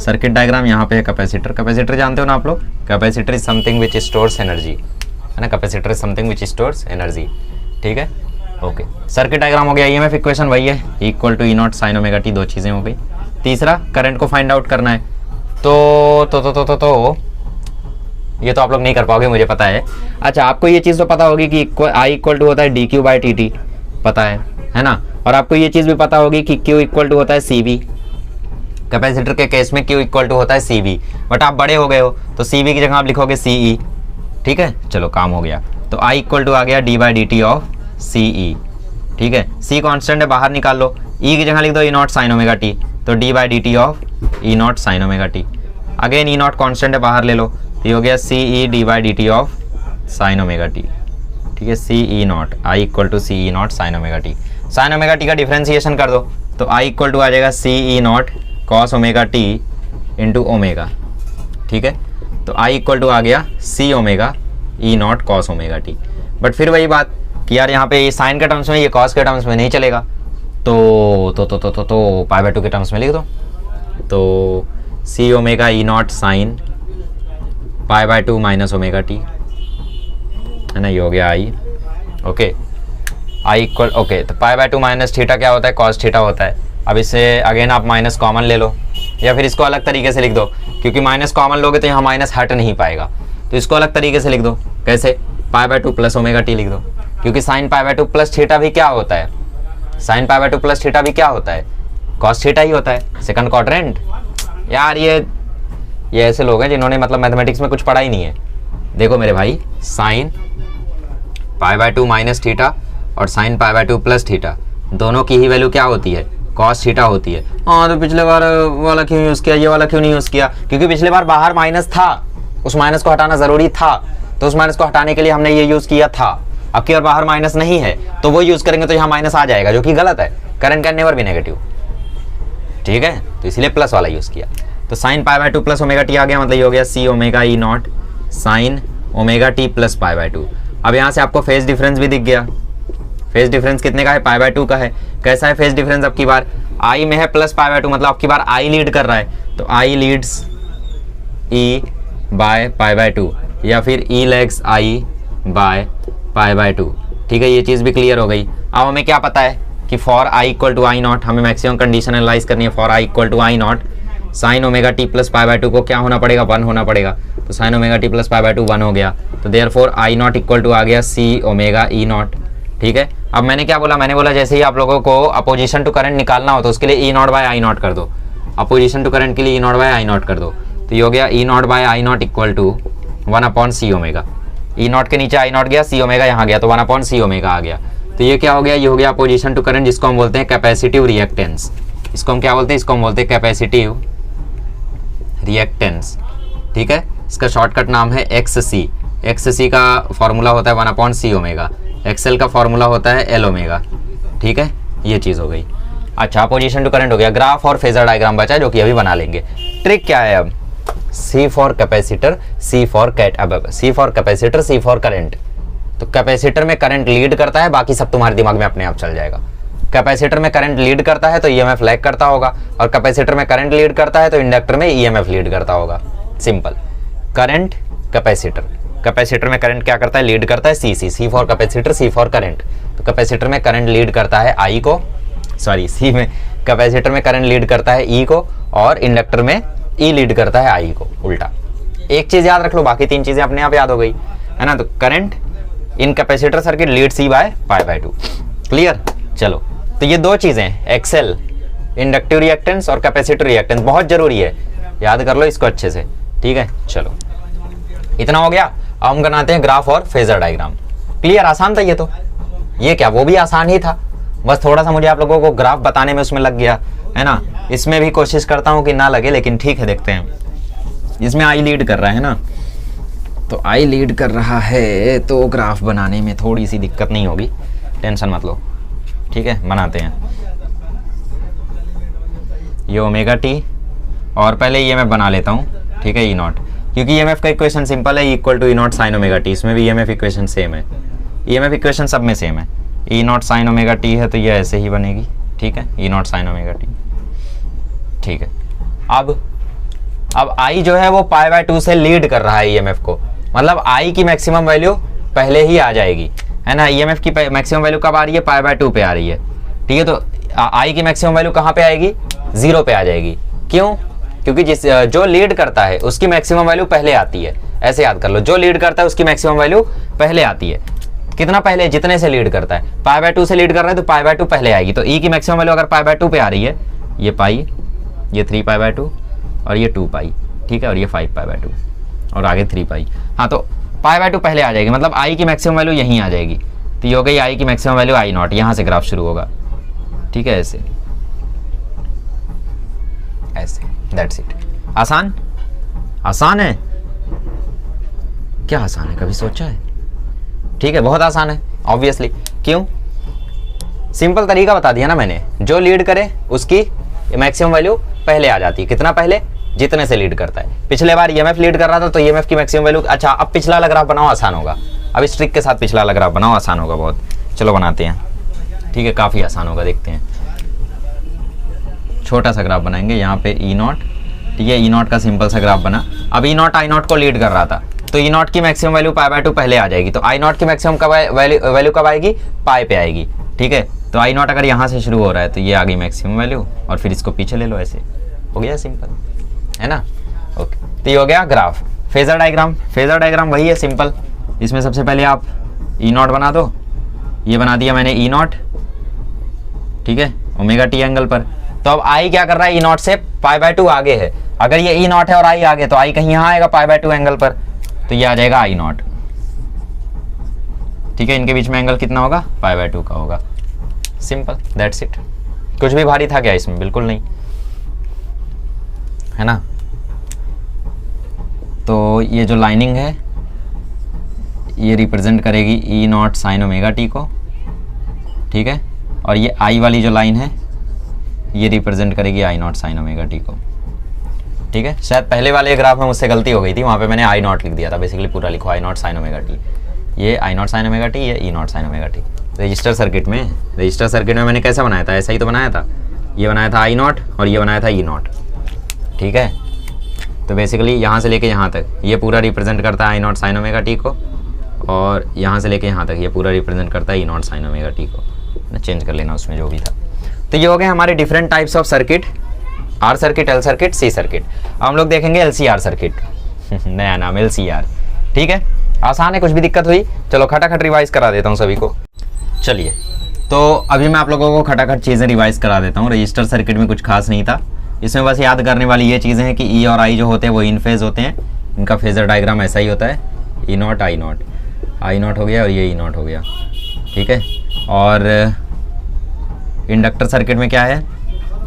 S1: सर्किट डायग्राम यहाँ पे है कैपेसिटर। कैपेसिटर जानते हो ना आप लोग, capacitor is something which stores energy, है ना। Capacitor is something which stores energy, ठीक है। ओके, सर्किट डायग्राम हो गया। ईएमएफ इक्वेशन वही है, equal to E not sine omega T, दो चीज़ें हो गई। तीसरा करंट को फाइंड आउट करना है। तो ये तो आप लोग नहीं कर पाओगे मुझे पता है। अच्छा, आपको ये चीज़ तो पता होगी कि आई इक्वल टू होता है D Q by T T, पता है ना। और आपको ये चीज़ भी पता होगी कि क्यू इक्वल टू होता है सी वी। कैपेसिटर के केस में क्यू इक्वल टू होता है सी वी, बट आप बड़े हो गए हो तो सी वी की जगह आप लिखोगे सी ई, ठीक है। चलो काम हो गया। तो आई इक्वल टू आ गया D by D T of C E, ठीक है। सी कॉन्स्टेंट है, बाहर निकाल लो। ई की जगह लिख दो E not sine omega T, तो D by D T of E not sine omega T. Again E naught constant है, बाहर ले लो, तो ये हो गया C E D by D T of sine omega T, ठीक है। C E naught I equal to C E not sine omega T. Sine omega T का डिफ्रेंसिएशन कर दो, तो आई इक्वल टू आ जाएगा सी E naught cos omega T into omega, ठीक है। तो आई इक्वल टू आ गया C omega E naught cos omega T. But फिर वही बात कि यार यहाँ पे ये साइन के टर्म्स में, ये कॉस के टर्म्स में नहीं चलेगा, तो पाई बाय 2 के टर्म्स में लिख दो। तो C omega E not sine pi by 2 minus omega T, है ना। ये हो गया I, okay. I equal, okay, तो पाई बाय 2 माइनस थीटा क्या होता है, कॉस थीटा होता है। अब इससे अगेन आप माइनस कॉमन ले लो, या फिर इसको अलग तरीके से लिख दो, क्योंकि माइनस कॉमन लोगे तो यहाँ माइनस हट नहीं पाएगा, तो इसको अलग तरीके से लिख दो। कैसे, पाई बाय 2 प्लस ओमेगा टी लिख दो, क्योंकि sign pi by 2 plus theta भी क्या होता है, sign pi by 2 plus theta भी क्या होता है, कॉस थीटा ही होता है, सेकंड क्वाड्रेंट। यार ये ऐसे लोग हैं जिन्होंने मतलब मैथमेटिक्स में कुछ पढ़ा ही नहीं है। देखो मेरे भाई, sine pi by 2 minus theta और sine pi by 2 plus theta, दोनों की ही वैल्यू क्या होती है, कॉस थीटा होती है। हाँ, तो पिछले बार वाला क्यों यूज़ किया, ये वाला क्यों नहीं यूज़ किया, क्योंकि पिछले बार बाहर माइनस था, उस माइनस को हटाना ज़रूरी था, तो उस माइनस को हटाने के लिए हमने ये यूज़ किया था। अब की बार बाहर माइनस नहीं है तो वो यूज़ करेंगे तो यहाँ माइनस आ जाएगा, जो कि गलत है। Current can never be negative, ठीक है, तो इसलिए प्लस वाला यूज़ किया। तो sine pi by 2 plus omega T आ गया, मतलब ये हो गया C omega E not sine omega T plus pi by 2। अब यहाँ से आपको फेज डिफरेंस भी दिख गया। फेज डिफरेंस कितने का है, पाई बाय 2 का है। कैसा है फेज डिफरेंस, अब की बार आई में है प्लस पाई बाय 2, मतलब अब की बार आई लीड कर रहा है, तो I leads E by pi by 2, या फिर E lags I by pi by 2, ठीक है। ये चीज़ भी क्लियर हो गई। अब हमें क्या पता है कि for I equal to I naught, हमें मैक्सिमम कंडीशन एनालाइज करनी है। For I equal to I not sine omega T plus pi by 2 को क्या होना पड़ेगा, 1 होना पड़ेगा। तो sine omega T plus pi by 2 1 हो गया, तो therefore I naught equal to आ गया सी ओमेगा ई नॉट, ठीक है। अब मैंने क्या बोला, मैंने बोला जैसे ही आप लोगों को अपोजिशन टू करंट निकालना हो तो उसके लिए E naught by I naught कर दो। अपोजिशन टू करंट के लिए E naught by I naught कर दो, तो ये हो गया E naught by I naught equal to 1 upon C omega. E naught के नीचे आई नॉट गया, सी ओमेगा यहाँ गया, तो 1 अपॉन सी ओमेगा आ गया। तो ये क्या हो गया, ये हो गया अपोजिशन टू करंट, जिसको हम बोलते हैं कैपेसिटिव रिएक्टेंस। इसको हम क्या बोलते हैं, इसको हम बोलते हैं कैपेसिटिव रिएक्टेंस, ठीक है। इसका शॉर्टकट नाम है XC। XC का फॉर्मूला होता है 1 अपॉन सी ओमेगा, XL का फॉर्मूला होता है L ओमेगा, ठीक है। ये चीज़ हो गई। अच्छा, अपोजिशन टू करंट हो गया। ग्राफ और फेजर डायग्राम बचा है, जो कि अभी बना लेंगे। ट्रिक क्या है अब, C for capacitor, C for C for capacitor, C for current. तो कैपेसिटर में करंट लीड करता है, बाकी सब तुम्हारे दिमाग में अपने आप चल जाएगा। कैपेसिटर में करंट लीड करता है तो ईएमएफ लैग करता होगा, और कैपेसिटर में करंट लीड करता है तो इंडक्टर में ईएमएफ लीड करता होगा। सिंपल। करंट कैपेसिटर, कैपेसिटर में करंट क्या करता है, लीड करता है C for capacitor, C for current. तो कैपेसिटर में करंट लीड करता है I को, सॉरी C में, कैपेसिटर में करंट लीड करता है E को, और इंडक्टर में E लीड करता है I को, उल्टा। एक चीज याद रख लो, बाकी 3 चीजें अपने आप याद हो गई, है ना। तो current in capacitor circuit lead C bye pi by 2, clear. चलो, तो ये 2 चीजें, XL इंडक्टिव रिएक्टेंस और कैपेसिटर रिएक्टेंस, बहुत जरूरी है, याद कर लो इसको अच्छे से, ठीक है। चलो, इतना हो गया। अब हम बनाते हैं ग्राफ और फेजर डायग्राम। क्लियर, आसान था ये तो। ये क्या, वो भी आसान ही था, बस थोड़ा सा मुझे आप लोगों को ग्राफ बताने में उसमें लग गया, है ना। इसमें भी कोशिश करता हूँ कि ना लगे, लेकिन ठीक है, देखते हैं। इसमें आई लीड कर रहा है ना, तो आई लीड कर रहा है तो ग्राफ बनाने में थोड़ी सी दिक्कत नहीं होगी, टेंशन मत लो, ठीक है। बनाते हैं ये ओमेगा टी, और पहले ये मैं बना लेता हूँ, ठीक है, ई नॉट, क्योंकि ईएमएफ का इक्वेशन सिंपल है, equal to E not sine omega T. इसमें भी ईएमएफ इक्वेशन सेम है, ईएमएफ इक्वेशन सब में सेम है, E not sine omega T है तो ये ऐसे ही बनेगी, ठीक है, E not sine omega T, ठीक है। अब आई जो है वो पाई बाय 2 से लीड कर रहा है ईएमएफ को, मतलब आई की मैक्सिमम वैल्यू पहले ही आ जाएगी, है ना। ईएमएफ की मैक्सिमम वैल्यू कब आ रही है, पाई बाय 2 पे आ रही है, ठीक है। तो आई की मैक्सिमम वैल्यू कहाँ पे आएगी, 0 पे आ जाएगी। क्यों? क्योंकि जो लीड करता है उसकी मैक्सिमम वैल्यू पहले आती है, ऐसे याद कर लो, जो लीड करता है उसकी मैक्सिमम वैल्यू पहले आती है। कितना पहले, जितने से लीड करता है, पाई बाय 2 से लीड कर रहा है तो पाई बाय 2 पहले आएगी। तो ई की मैक्सिमम वैल्यू अगर पाई बाय 2 पे आ रही है, ये पाई, ये 3 पाई बाय 2 और ये 2 पाई, ठीक है, और ये 5 पाई बाय 2 और आगे 3 पाई। हाँ, तो पाई बाय 2 पहले आ जाएगी, मतलब आई की मैक्सिमम वैल्यू यहीं आ जाएगी। तो ये हो गई आई की मैक्सिमम वैल्यू आई नॉट, यहाँ से ग्राफ शुरू होगा, ठीक है, ऐसे ऐसे, दैट्स इट। आसान, आसान है क्या, आसान है, कभी सोचा है? ठीक है, बहुत आसान है ऑब्वियसली। क्यों? सिंपल तरीका बता दिया ना मैंने, जो लीड करे उसकी मैक्सिमम वैल्यू पहले आ जाती है। कितना पहले, जितने से लीड करता है। पिछले बार ईएमएफ लीड कर रहा था तो ईएमएफ की मैक्सिमम वैल्यू, अच्छा अब पिछला वाला ग्राफ बनाओ, आसान होगा। अब इस ट्रिक के साथ पिछला वाला ग्राफ बनाओ, आसान होगा बहुत। चलो बनाते हैं, ठीक है, काफ़ी आसान होगा, देखते हैं। छोटा सा ग्राफ बनाएंगे, यहाँ पे ई नॉट, ठीक है, ई नॉट का सिंपल सा ग्राफ बना। अब ई नॉट आई नॉट को लीड कर रहा था तो ई नॉट की मैक्सिमम वैल्यू पाई बाय 2 पहले आ जाएगी। तो आई नॉट की मैक्सिमम वैल्यू कब आएगी, पाई पे आएगी, ठीक है। तो आई नॉट अगर यहाँ से शुरू हो रहा है तो ये आ गई मैक्सिमम वैल्यू और फिर इसको पीछे ले लो, ऐसे हो गया, सिंपल है ना। ओके, तो ये हो गया graph. Phasor diagram, phasor diagram वही है, सिंपल। इसमें सबसे पहले आप ई नॉट बना दो, ये बना दिया मैंने ई नॉट, ठीक है, ओमेगा टी एंगल पर। तो अब आई क्या कर रहा है, ई नॉट से पाई बाय 2 आगे है। अगर ये ई नॉट है और आई आगे, तो आई कहीं यहाँ आएगा पाई बाय 2 एंगल पर, तो ये आ जाएगा आई नॉट, ठीक है। इनके बीच में एंगल कितना होगा, पाई बाय 2 का होगा, सिंपल, दैट्स इट। कुछ भी भारी था क्या इसमें, बिल्कुल नहीं, है ना। तो ये जो लाइनिंग है ये रिप्रेजेंट करेगी ई नॉट साइन ओमेगा टी को, ठीक है, और ये आई वाली जो लाइन है ये रिप्रेजेंट करेगी आई नॉट साइन ओमेगा टी को, ठीक है। शायद पहले वाले ग्राफ में मुझसे गलती हो गई थी, वहाँ पे मैंने आई नॉट लिख दिया था, बेसिकली पूरा लिखो I not sine omega T, ये I not sine omega T, ये E not sine omega T. Resistor circuit में मैंने कैसा बनाया था, ऐसा ही तो बनाया था, ये बनाया था आई नॉट और ये बनाया था ई नॉट, ठीक है। तो बेसिकली यहाँ से लेके यहाँ तक ये पूरा रिप्रेजेंट करता है I not sine omega T को, और यहाँ से लेके यहाँ तक ये पूरा रिप्रेजेंट करता है E not sine omega T को, ना चेंज कर लेना उसमें जो भी था। तो ये हो गए हमारे different types of circuit, R circuit, L circuit, C circuit. अब हम लोग देखेंगे एलसीआर सर्किट नया नाम एलसीआर, ठीक है। आसान है, कुछ भी दिक्कत हुई चलो खटाखट रिवाइज करा देता हूँ सभी को। चलिए, तो अभी मैं आप लोगों को खटाखट चीज़ें रिवाइज करा देता हूँ। रजिस्टर सर्किट में कुछ खास नहीं था, इसमें बस याद करने वाली ये चीज़ें हैं कि ई और आई जो होते हैं वो इन फेज होते हैं, इनका फेजर डायग्राम ऐसा ही होता है, E naught I naught, I naught हो गया और ये ई नॉट हो गया, ठीक है। और इंडक्टर सर्किट में क्या है,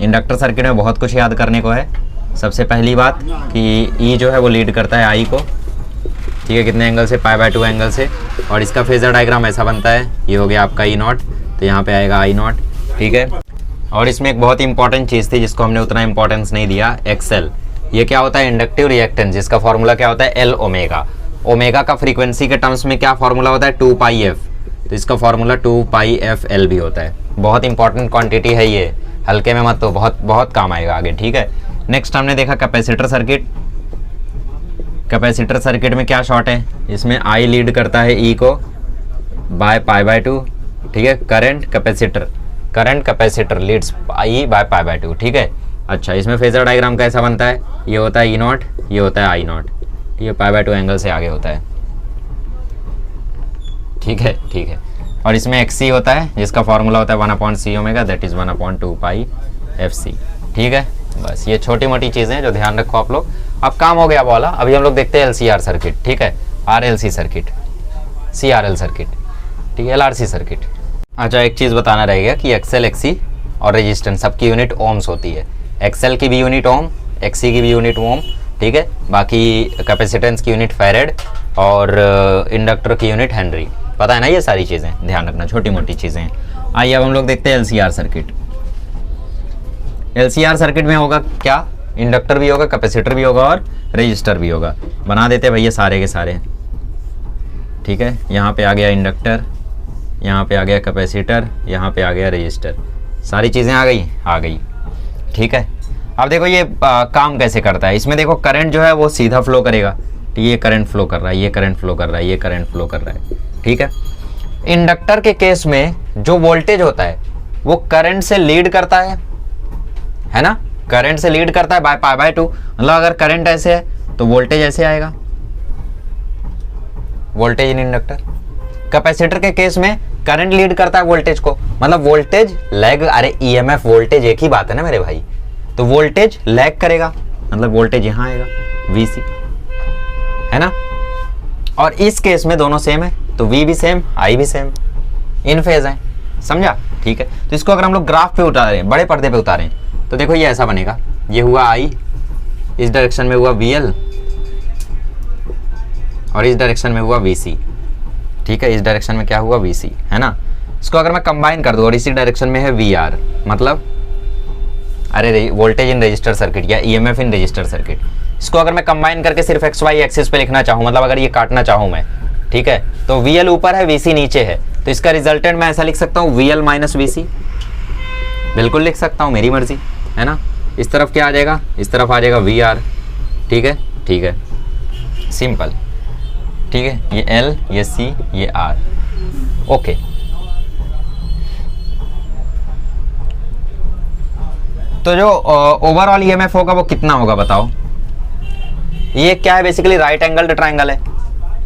S1: इंडक्टर सर्किट में बहुत कुछ याद करने को है। सबसे पहली बात कि ई जो है वो लीड करता है आई को, ठीक है, कितने एंगल से, पाई बाय 2 एंगल से, और इसका फेजर डायग्राम ऐसा बनता है, ये हो गया आपका ई नॉट, तो यहाँ पे आएगा आई नॉट, ठीक है। और इसमें एक बहुत ही इंपॉर्टेंट चीज़ थी जिसको हमने उतना इंपॉर्टेंस नहीं दिया, एक्सएल। ये क्या होता है, इंडक्टिव रिएक्टेंस, जिसका फॉर्मूला क्या होता है, एल ओमेगा। ओमेगा का फ्रीक्वेंसी के टर्म्स में क्या फॉर्मूला होता है, 2 पाई एफ, तो इसका फॉर्मूला 2 पाई एफ एल भी होता है। बहुत इंपॉर्टेंट क्वांटिटी है ये, हल्के में मत, तो बहुत बहुत काम आएगा आगे, ठीक है। नेक्स्ट हमने देखा कैपेसिटर सर्किट। कैपेसिटर सर्किट में क्या शॉर्ट है, इसमें आई लीड करता है ई को बाय पाई बाय 2, ठीक है। Current capacitor leads I by pi by 2, ठीक है। अच्छा, इसमें फेजर डायग्राम कैसा बनता है, ये होता है ई नॉट, ये होता है आई नॉट, ठीक है, पाई बाय 2 एंगल से आगे होता है, ठीक है, ठीक है। और इसमें एक्स सी होता है जिसका फॉर्मूला होता है 1/c omega, that is 1/2 pi F C, ठीक है। बस ये छोटी मोटी चीज़ें हैं जो ध्यान रखो आप लोग। अब काम हो गया वाला, अभी हम लोग देखते हैं एलसीआर सर्किट, ठीक है, आरएलसी सर्किट, सीआरएल सर्किट, ठीक है, एलआरसी सर्किट। अच्छा, एक चीज़ बताना रहेगा कि एक्सएल, एक्सी और रेजिस्टेंस सबकी यूनिट ओम्स होती है। एक्सएल की भी यूनिट ओम, एक्सी की भी यूनिट ओम, ठीक है। बाकी कैपेसिटेंस की यूनिट फैरेड और इंडक्टर की यूनिट हेनरी, पता है ना, ये सारी चीज़ें ध्यान रखना, छोटी मोटी चीज़ें हैं। आइए अब हम लोग देखते हैं एलसीआर सर्किट। एलसीआर सर्किट में होगा क्या, इंडक्टर भी होगा, कैपेसिटर भी होगा और रजिस्टर भी होगा। बना देते हैं भैया सारे के सारे, ठीक है। यहाँ पे आ गया इंडक्टर, यहाँ पे आ गया कैपेसिटर, यहाँ पे आ गया रजिस्टर, सारी चीज़ें आ गई। ठीक है, अब देखो ये काम कैसे करता है। इसमें देखो करंट जो है वो सीधा फ्लो करेगा, तो ये करंट फ्लो कर रहा है, ये करंट फ्लो कर रहा है, ये करंट फ्लो कर रहा है। ठीक है, इंडक्टर के केस में जो वोल्टेज होता है वो करंट से लीड करता है ना, करंट से लीड करता है बाय पाई बाय 2। मतलब अगर करंट ऐसे है तो वोल्टेज ऐसे आएगा, वोल्टेज इन इंडक्टर। कैपेसिटर के केस में करंट लीड करता है वोल्टेज को, मतलब वोल्टेज लैग, अरे ईएमएफ वोल्टेज एक ही बात है ना मेरे भाई, तो वोल्टेज लैग करेगा, मतलब वोल्टेज यहां आएगा वीसी, है ना। और इस केस में दोनों सेम है, तो वी भी सेम, आई भी सेम, इन फेज है, समझा। ठीक है, तो इसको अगर हम लोग ग्राफ पे उतारें, बड़े पर्दे पे उतारें, तो देखो ये ऐसा बनेगा, ये हुआ आई, इस डायरेक्शन में हुआ वीएल, और इस डायरेक्शन में हुआ वीसी। ठीक है, इस डायरेक्शन में क्या हुआ वीसी, है ना। इसको अगर मैं कंबाइन कर दूं और इसी डायरेक्शन में है वीआर, मतलब अरे वोल्टेज इन रजिस्टर सर्किट या ईएमएफ इन रजिस्टर सर्किट, इसको अगर मैं कंबाइन करके सिर्फ एक्स वाई एक्सिस पे लिखना चाहूँ, मतलब अगर ये काटना चाहूँ मैं, ठीक है, तो वीएल ऊपर है वीसी नीचे है, तो इसका रिजल्टेंट मैं ऐसा लिख सकता हूँ वीएल माइनस वीसी, बिल्कुल लिख सकता हूँ, मेरी मर्जी, है ना। इस तरफ क्या आ जाएगा, इस तरफ आ जाएगा वीआर। ठीक है, ठीक है, सिंपल। ठीक है, ये एल, ये सी, ये आर, ओके। तो जो ओवरऑल ईएमएफ होगा वो कितना होगा बताओ। ये क्या है, बेसिकली राइट एंगल्ड ट्राइंगल है,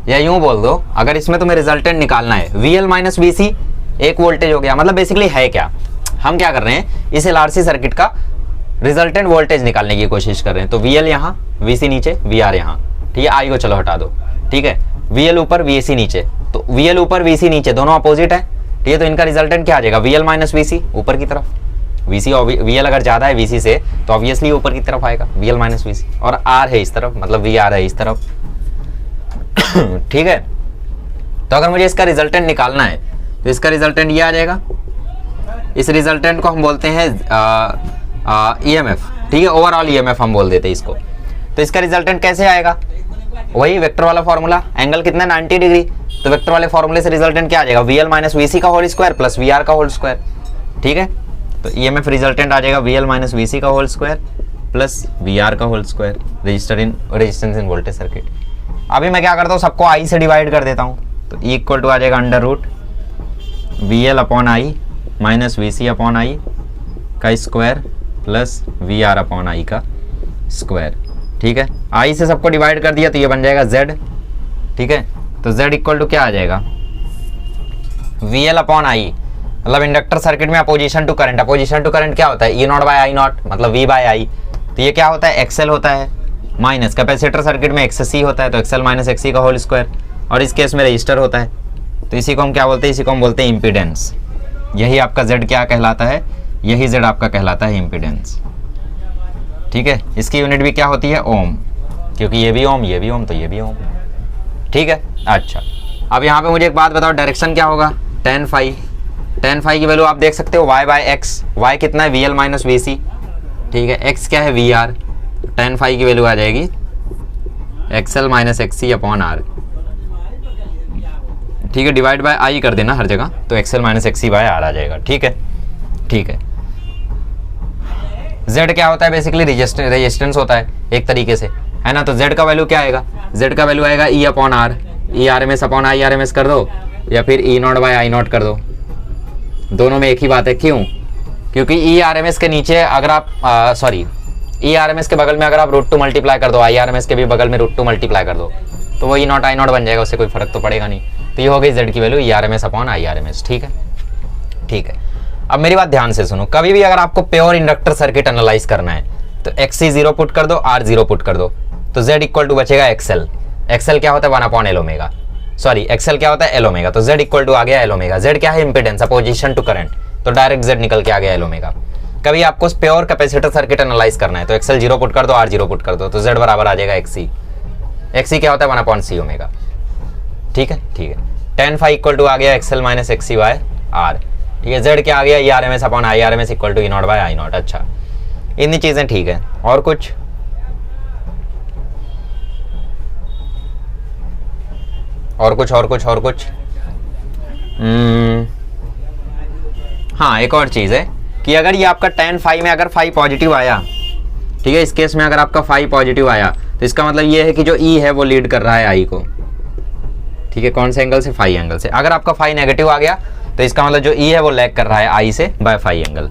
S1: या यूं बोल दो, अगर इसमें तुम्हें रिजल्टेंट निकालना है, वीएल माइनस वीसी एक वोल्टेज हो गया, मतलब बेसिकली है क्या, हम क्या कर रहे हैं, इस एलआरसी सर्किट का रिजल्टेंट वोल्टेज निकालने की कोशिश कर रहे हैं। तो वीएल यहाँ, वीसी नीचे, वीआर यहाँ। ठीक है, आई को चलो हटा दो। ठीक है, वीएल ऊपर वीसी नीचे, तो वीएल ऊपर वीसी नीचे दोनों अपोजिट है। ठीक है, तो इनका रिजल्टेंट क्या आ जाएगा, वीएल माइनस वीसी ऊपर की तरफ, वीसी और वीएल अगर ज्यादा है वीसी से तो ऑब्वियसली ऊपर की तरफ आएगा, वीएल माइनस वीसी, और आर है इस तरफ, मतलब वीआर है इस तरफ। ठीक है, तो अगर मुझे इसका रिजल्टेंट निकालना है तो इसका रिजल्टेंट ये आ जाएगा, इस रिजल्टेंट को हम बोलते हैं ईएमएफ। ठीक है, ओवरऑल ईएमएफ हम बोल देते हैं इसको। तो इसका रिजल्टेंट कैसे आएगा, वही वेक्टर वाला फॉर्मूला, एंगल कितना 90 डिग्री, तो वेक्टर वाले फॉर्मूले से रिजल्टेंट क्या आ जाएगा, वीएल माइनस वीसी का होल स्क्वायर प्लस वीआर का होल स्क्वायर। ठीक है, तो ईएमएफ रिजल्टेंट आ जाएगा वीएल माइनस वीसी का होल स्क्वायर प्लस वीआर का whole square, resistance in voltage circuit. अभी मैं क्या करता हूँ, सबको आई से डिवाइड कर देता हूँ, तो ई इक्वल टू आ जाएगा under root V L upon I minus V C upon I का square plus V R upon I का स्क्वायर। ठीक है, आई से सबको डिवाइड कर दिया तो ये बन जाएगा जेड। ठीक है, तो जेड इक्वल टू क्या आ जाएगा, वीएल अपॉन आई, मतलब इंडक्टर सर्किट में opposition to current, opposition to current क्या होता है, E naught by I naught, मतलब वी बाय आई, तो ये क्या होता है, एक्सएल होता है, माइनस कैपेसिटर सर्किट में एक्ससी होता है, तो एक्सएल माइनस एक्सी का होल स्क्वायर, और इस केस में रजिस्टर होता है, तो इसी को हम क्या बोलते हैं, इसी को हम बोलते हैं इम्पीडेंस। यही आपका जेड क्या कहलाता है, यही जेड आपका कहलाता है इम्पीडेंस। ठीक है, इसकी यूनिट भी क्या होती है, ओम, क्योंकि ये भी ओम, ये भी ओम, तो ये भी ओम। ठीक है, अच्छा, अब यहाँ पे मुझे एक बात बताओ, डायरेक्शन क्या होगा, tan फाई, tan फाई की वैल्यू आप देख सकते हो y बाय एक्स, y कितना है, वीएल माइनस वीसी। ठीक है, x क्या है, वीआर, tan फाई की वैल्यू आ जाएगी XL minus XC upon R. ठीक है, डिवाइड बाय आई कर देना हर जगह, तो XL minus XC by R आ जाएगा। ठीक है, ठीक है, z क्या होता है, बेसिकली रेजिस्टेंस होता है एक तरीके से, है ना। तो z का वैल्यू क्या आएगा, z का वैल्यू आएगा e upon R, E R M S upon I R M S कर दो, या फिर E naught by I naught कर दो, दोनों में एक ही बात है। क्यों, क्योंकि ई आर एम एस के नीचे अगर आप sorry E R M S के बगल में अगर आप √2 मल्टीप्लाई कर दो, आई आर एम एस के भी बगल में √2 मल्टीप्लाई कर दो, तो वो ई नॉट आई नॉट बन जाएगा, उससे कोई फर्क तो पड़ेगा नहीं। तो ये हो गई z की value E R M S upon I R M S. ठीक है, ठीक है, अब मेरी बात ध्यान से सुनो, कभी भी अगर आपको प्योर इंडक्टर सर्किट एनालाइज करना है तो XC 0 पुट कर दो, R 0 पुट कर दो, तो Z इक्वल टू बचेगा XL। XL क्या होता है, 1 upon L omega, sorry XL क्या होता है, एल ओमेगा, तो Z इक्वल टू आ गया एल ओमेगा। Z क्या है, इंपेडेंस, अपोजिशन टू करंट, तो डायरेक्ट Z निकल के आ गया एल ओमेगा। कभी आपको प्योर कैपेसिटर सर्किट एनालाइज करना है तो XL 0 पुट कर दो, R 0 पुट कर दो, तो Z बराबर आ जाएगा XC। XC क्या होता है, 1 अपॉन C ओमेगा। ठीक है, ठीक है, tan फाई इक्वल टू आ गया XL minus XC by R। ठीक है, Z क्या आ गया, E R M S upon I R M S equal to E naught by I naught. अच्छा, इतनी चीजें ठीक है, और कुछ, और कुछ, और कुछ, और कुछ, हाँ, एक और चीज़ है कि अगर ये आपका tan फाई में अगर फाई पॉजिटिव आया, ठीक है, इस केस में अगर आपका फाई पॉजिटिव आया तो इसका मतलब ये है कि जो ई है वो लीड कर रहा है आई को, ठीक है, कौन से एंगल से, फाई एंगल से। अगर आपका फाई नेगेटिव आ गया तो इसका मतलब जो ई है वो लैग कर रहा है आई से बाय फाई एंगल,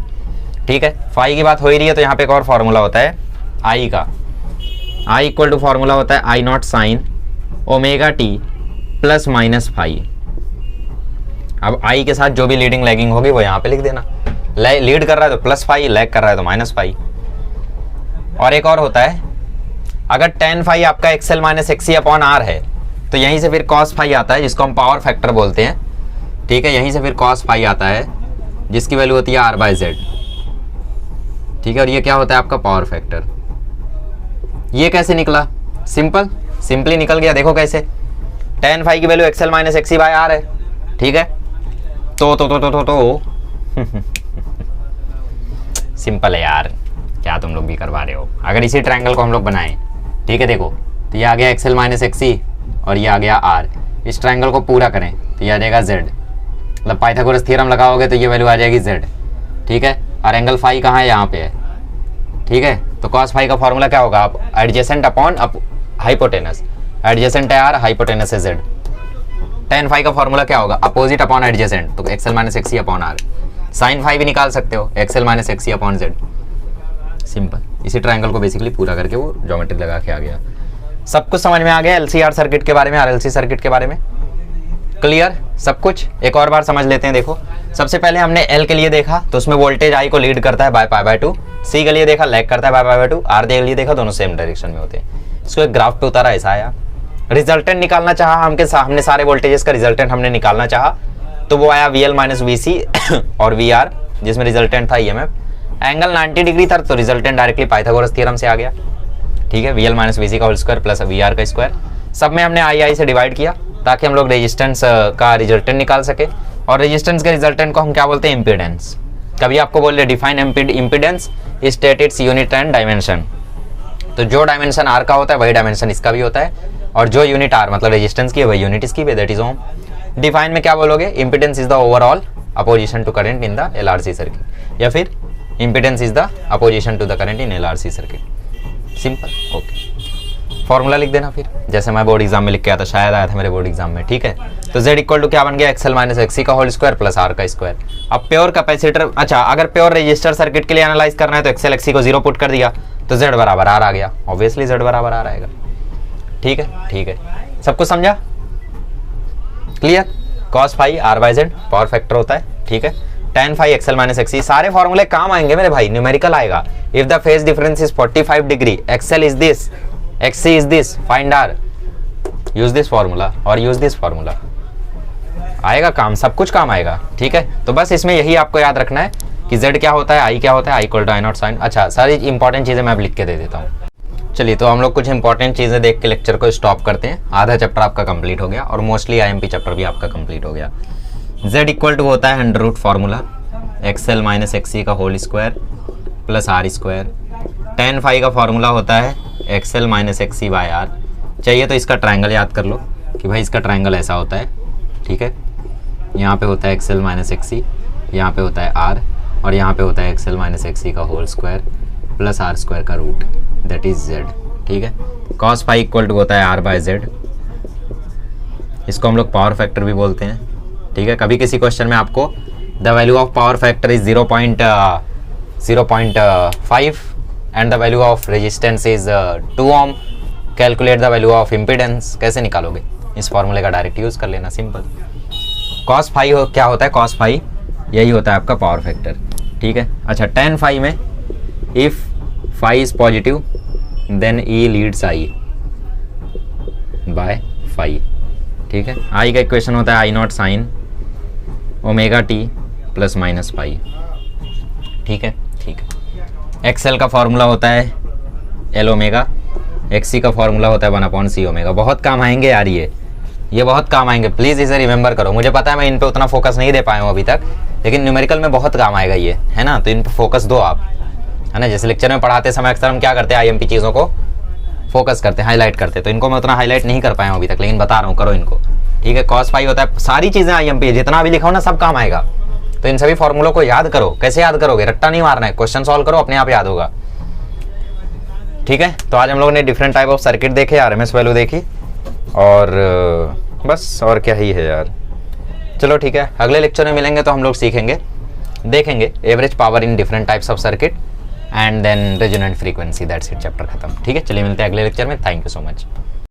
S1: ठीक है। फाई की बात हो ही रही है तो यहाँ पे एक और फॉर्मूला होता है आई का, आई इक्वल टू फॉर्मूला होता है I not sine omega T plus minus phi. अब आई के साथ जो भी लीडिंग लैगिंग होगी वो यहाँ पे लिख देना, लीड कर रहा है तो प्लस फाई, लैग कर रहा है तो माइनस फाई। और एक और होता है अगर tan फाई आपका XL minus XC upon R है तो यहीं से फिर कॉस फाई आता है जिसको हम पावर फैक्टर बोलते हैं, ठीक है, यहीं से फिर कॉस फाई आता है जिसकी वैल्यू होती है आर बाय जेड, ठीक है। और ये क्या होता है आपका पावर फैक्टर। ये कैसे निकला, सिंपली निकल गया, देखो कैसे, tan फाई की value XL minus XC by R है, ठीक है। तो सिंपल है यार, क्या तुम लोग भी करवा रहे हो। अगर इसी ट्रायंगल को हम लोग बनाएं, ठीक है, देखो तो ये आ गया एक्सएल माइनस एक्सी और ये आ गया आर, इस ट्रायंगल को पूरा करें तो ये आ जाएगा जेड, मतलब पाइथागोरस थ्योरम लगाओगे तो ये वैल्यू आ जाएगी जेड, ठीक है। और एंगल फाई कहाँ है, यहाँ पे है, ठीक है। तो कॉस फाई का फॉर्मूला क्या होगा, आप एडजेसेंट अपॉन हाइपोटेनस, एडजेसेंट है आर, हाइपोटेनस है जेड। tan फाई का फॉर्मूला क्या होगा, अपोजिट अपॉन एडजेसेंट, तो XL minus XC upon R. Sine phi भी निकाल सकते हो, XL minus XC upon Z, simple. इसी ट्रायंगल को बेसिकली पूरा करके वो ज्योमेट्री लगा के आ गया। सब कुछ समझ में आ गया एलसीआर सर्किट के बारे में, आरएलसी सर्किट के बारे में, क्लियर सब कुछ। एक और बार समझ लेते हैं, देखो सबसे पहले हमने एल के लिए देखा तो उसमें वोल्टेज आई को लीड करता है बाय पाई बाय 2, सी के लिए देखा लैग करता है बाय पाई बाय 2, आर के लिए देखा दोनों सेम डायरेक्शन में होते हैं। इसको एक ग्राफ पे उतारा, ऐसा आया। रिजल्टेंट निकालना चाहा हमने सारे वोल्टेजेस का रिजल्टेंट हमने निकालना चाहा तो वो आया VL माइनस VC और VR, जिसमें रिजल्टेंट था EMF। एंगल 90 डिग्री था तो रिजल्टेंट डायरेक्टली पाइथागोरस थ्योरम से आ गया, ठीक है, VL माइनस VC का होल स्क्वायर प्लस VR का स्क्वायर। सब में हमने आई से डिवाइड किया ताकि हम लोग रेजिस्टेंस का रिजल्टेंट निकाल सके, और रेजिस्टेंस के रिजल्टेंट को हम क्या बोलते हैं, इम्पीडेंस। कभी आपको बोल रहे define impedance, state its unit and dimension, तो जो डायमेंशन R का होता है वही डायमेंशन इसका भी होता है, और जो यूनिट R मतलब रेजिस्टेंस की है वही यूनिट इसकी भी, दैट इज ओम। डिफाइन में क्या बोलोगे, impedance is the overall opposition to current in the LRC circuit, या फिर impedance is the opposition to the current in LRC circuit, simple, okay. Formula लिख देना फिर, जैसे मैं बोर्ड एग्जाम में लिख के आया था, शायद आया था मेरे बोर्ड एग्जाम में, ठीक है। तो Z इक्वल टू क्या बन गया, एक्सएल माइनस एक्सी का होल स्क्वायर प्लस R का स्क्वायर। अब प्योर कैपेसिटर, अच्छा अगर प्योर रजिस्टर सर्किट के लिए एनालाइज करना है तो एक्सएल एक्सी को 0 पुट कर दिया तो Z बराबर R आ गया, ऑब्वियसली Z बराबर R आएगा, ठीक है, ठीक है। सब कुछ समझा, clear. Cos phi R by Z power factor होता है, ठीक है। tan phi XL minus XC, सारे फॉर्मूले काम आएंगे मेरे भाई, न्यूमेरिकल आएगा। If the phase difference is 45 degree, XL is this, XC is this, find R, use this formula और यूज दिस फॉर्मूला, आएगा काम, सब कुछ काम आएगा, ठीक है। तो बस इसमें यही आपको याद रखना है कि Z क्या होता है, I क्या होता है, I equal to I not sine. अच्छा, सारी इंपॉर्टेंट चीज़ें मैं अब लिख के दे देता हूँ। चलिए, तो हम लोग कुछ इंपॉर्टेंट चीज़ें देख के लेक्चर को स्टॉप करते हैं। आधा चैप्टर आपका कंप्लीट हो गया और मोस्टली IMP चैप्टर भी आपका कंप्लीट हो गया। Z इक्वल टू होता है under root formula X L minus XC का whole square plus R square. tan phi का फॉर्मूला होता है XL minus XC by R. चाहिए तो इसका ट्रायंगल याद कर लो कि भाई इसका ट्रायंगल ऐसा होता है, ठीक है। यहाँ पे होता है एक्सएल माइनस एक्सी, यहाँ पे होता है R, और यहाँ पे होता है एक्सएल माइनस एक्सी का whole square plus R square का रूट, दैट इज Z, ठीक है। कॉस फाई इक्वल टू होता है R बाय जेड, इसको हम लोग पावर फैक्टर भी बोलते हैं, ठीक है। कभी किसी क्वेश्चन में आपको the value of power factor is 0.5 and the value of resistance is 2 ohm, calculate the value of impedance, कैसे निकालोगे, इस फॉर्मूले का डायरेक्ट यूज कर लेना, सिंपल। कॉस फाई क्या होता है, कॉस फाई यही होता है आपका पावर फैक्टर, ठीक है। अच्छा, tan फाई में if phi is positive then E leads I by phi, ठीक है। I का इक्वेशन होता है I not sine omega T plus minus pi, ठीक है, ठीक है। एक्सएल का फॉर्मूला होता है L ओमेगा, XC का फॉर्मूला होता है 1/C ओमेगा। बहुत काम आएंगे यार, ये बहुत काम आएंगे, प्लीज़ इसे रिमेंबर करो। मुझे पता है मैं इन पे उतना फोकस नहीं दे पाया हूँ अभी तक, लेकिन न्यूमेरिकल में बहुत काम आएगा ये, है ना। तो इन पे फोकस दो आप, है ना। जैसे लेक्चर में पढ़ाते समय अक्सर हम क्या करते हैं, IMP चीज़ों को फोकस करते हैं, हाईलाइट करते हैं, तो इनको मैं उतना हाईलाइट नहीं कर पाया हूँ अभी तक, लेकिन बता रहा हूँ, करो इनको, ठीक है, कॉस फाई होता है, सारी चीजें आईएमपी है, जितना भी लिखा हो ना सब काम आएगा। तो इन सभी फॉर्मूलों को याद करो। कैसे याद करोगे, रट्टा नहीं मारना है, क्वेश्चन सॉल्व करो, अपने आप याद होगा। ठीक है, तो आज हम लोगों ने डिफरेंट टाइप ऑफ सर्किट देखे, आरएमएस वैल्यू देखी, और बस और क्या ही है यार। चलो ठीक है, अगले लेक्चर में मिलेंगे तो हम लोग सीखेंगे, देखेंगे average power in different types of circuit and then resonant frequency. That's it, chapter खत्म। ठीक है, चलिए मिलते हैं अगले लेक्चर में। Thank you so much.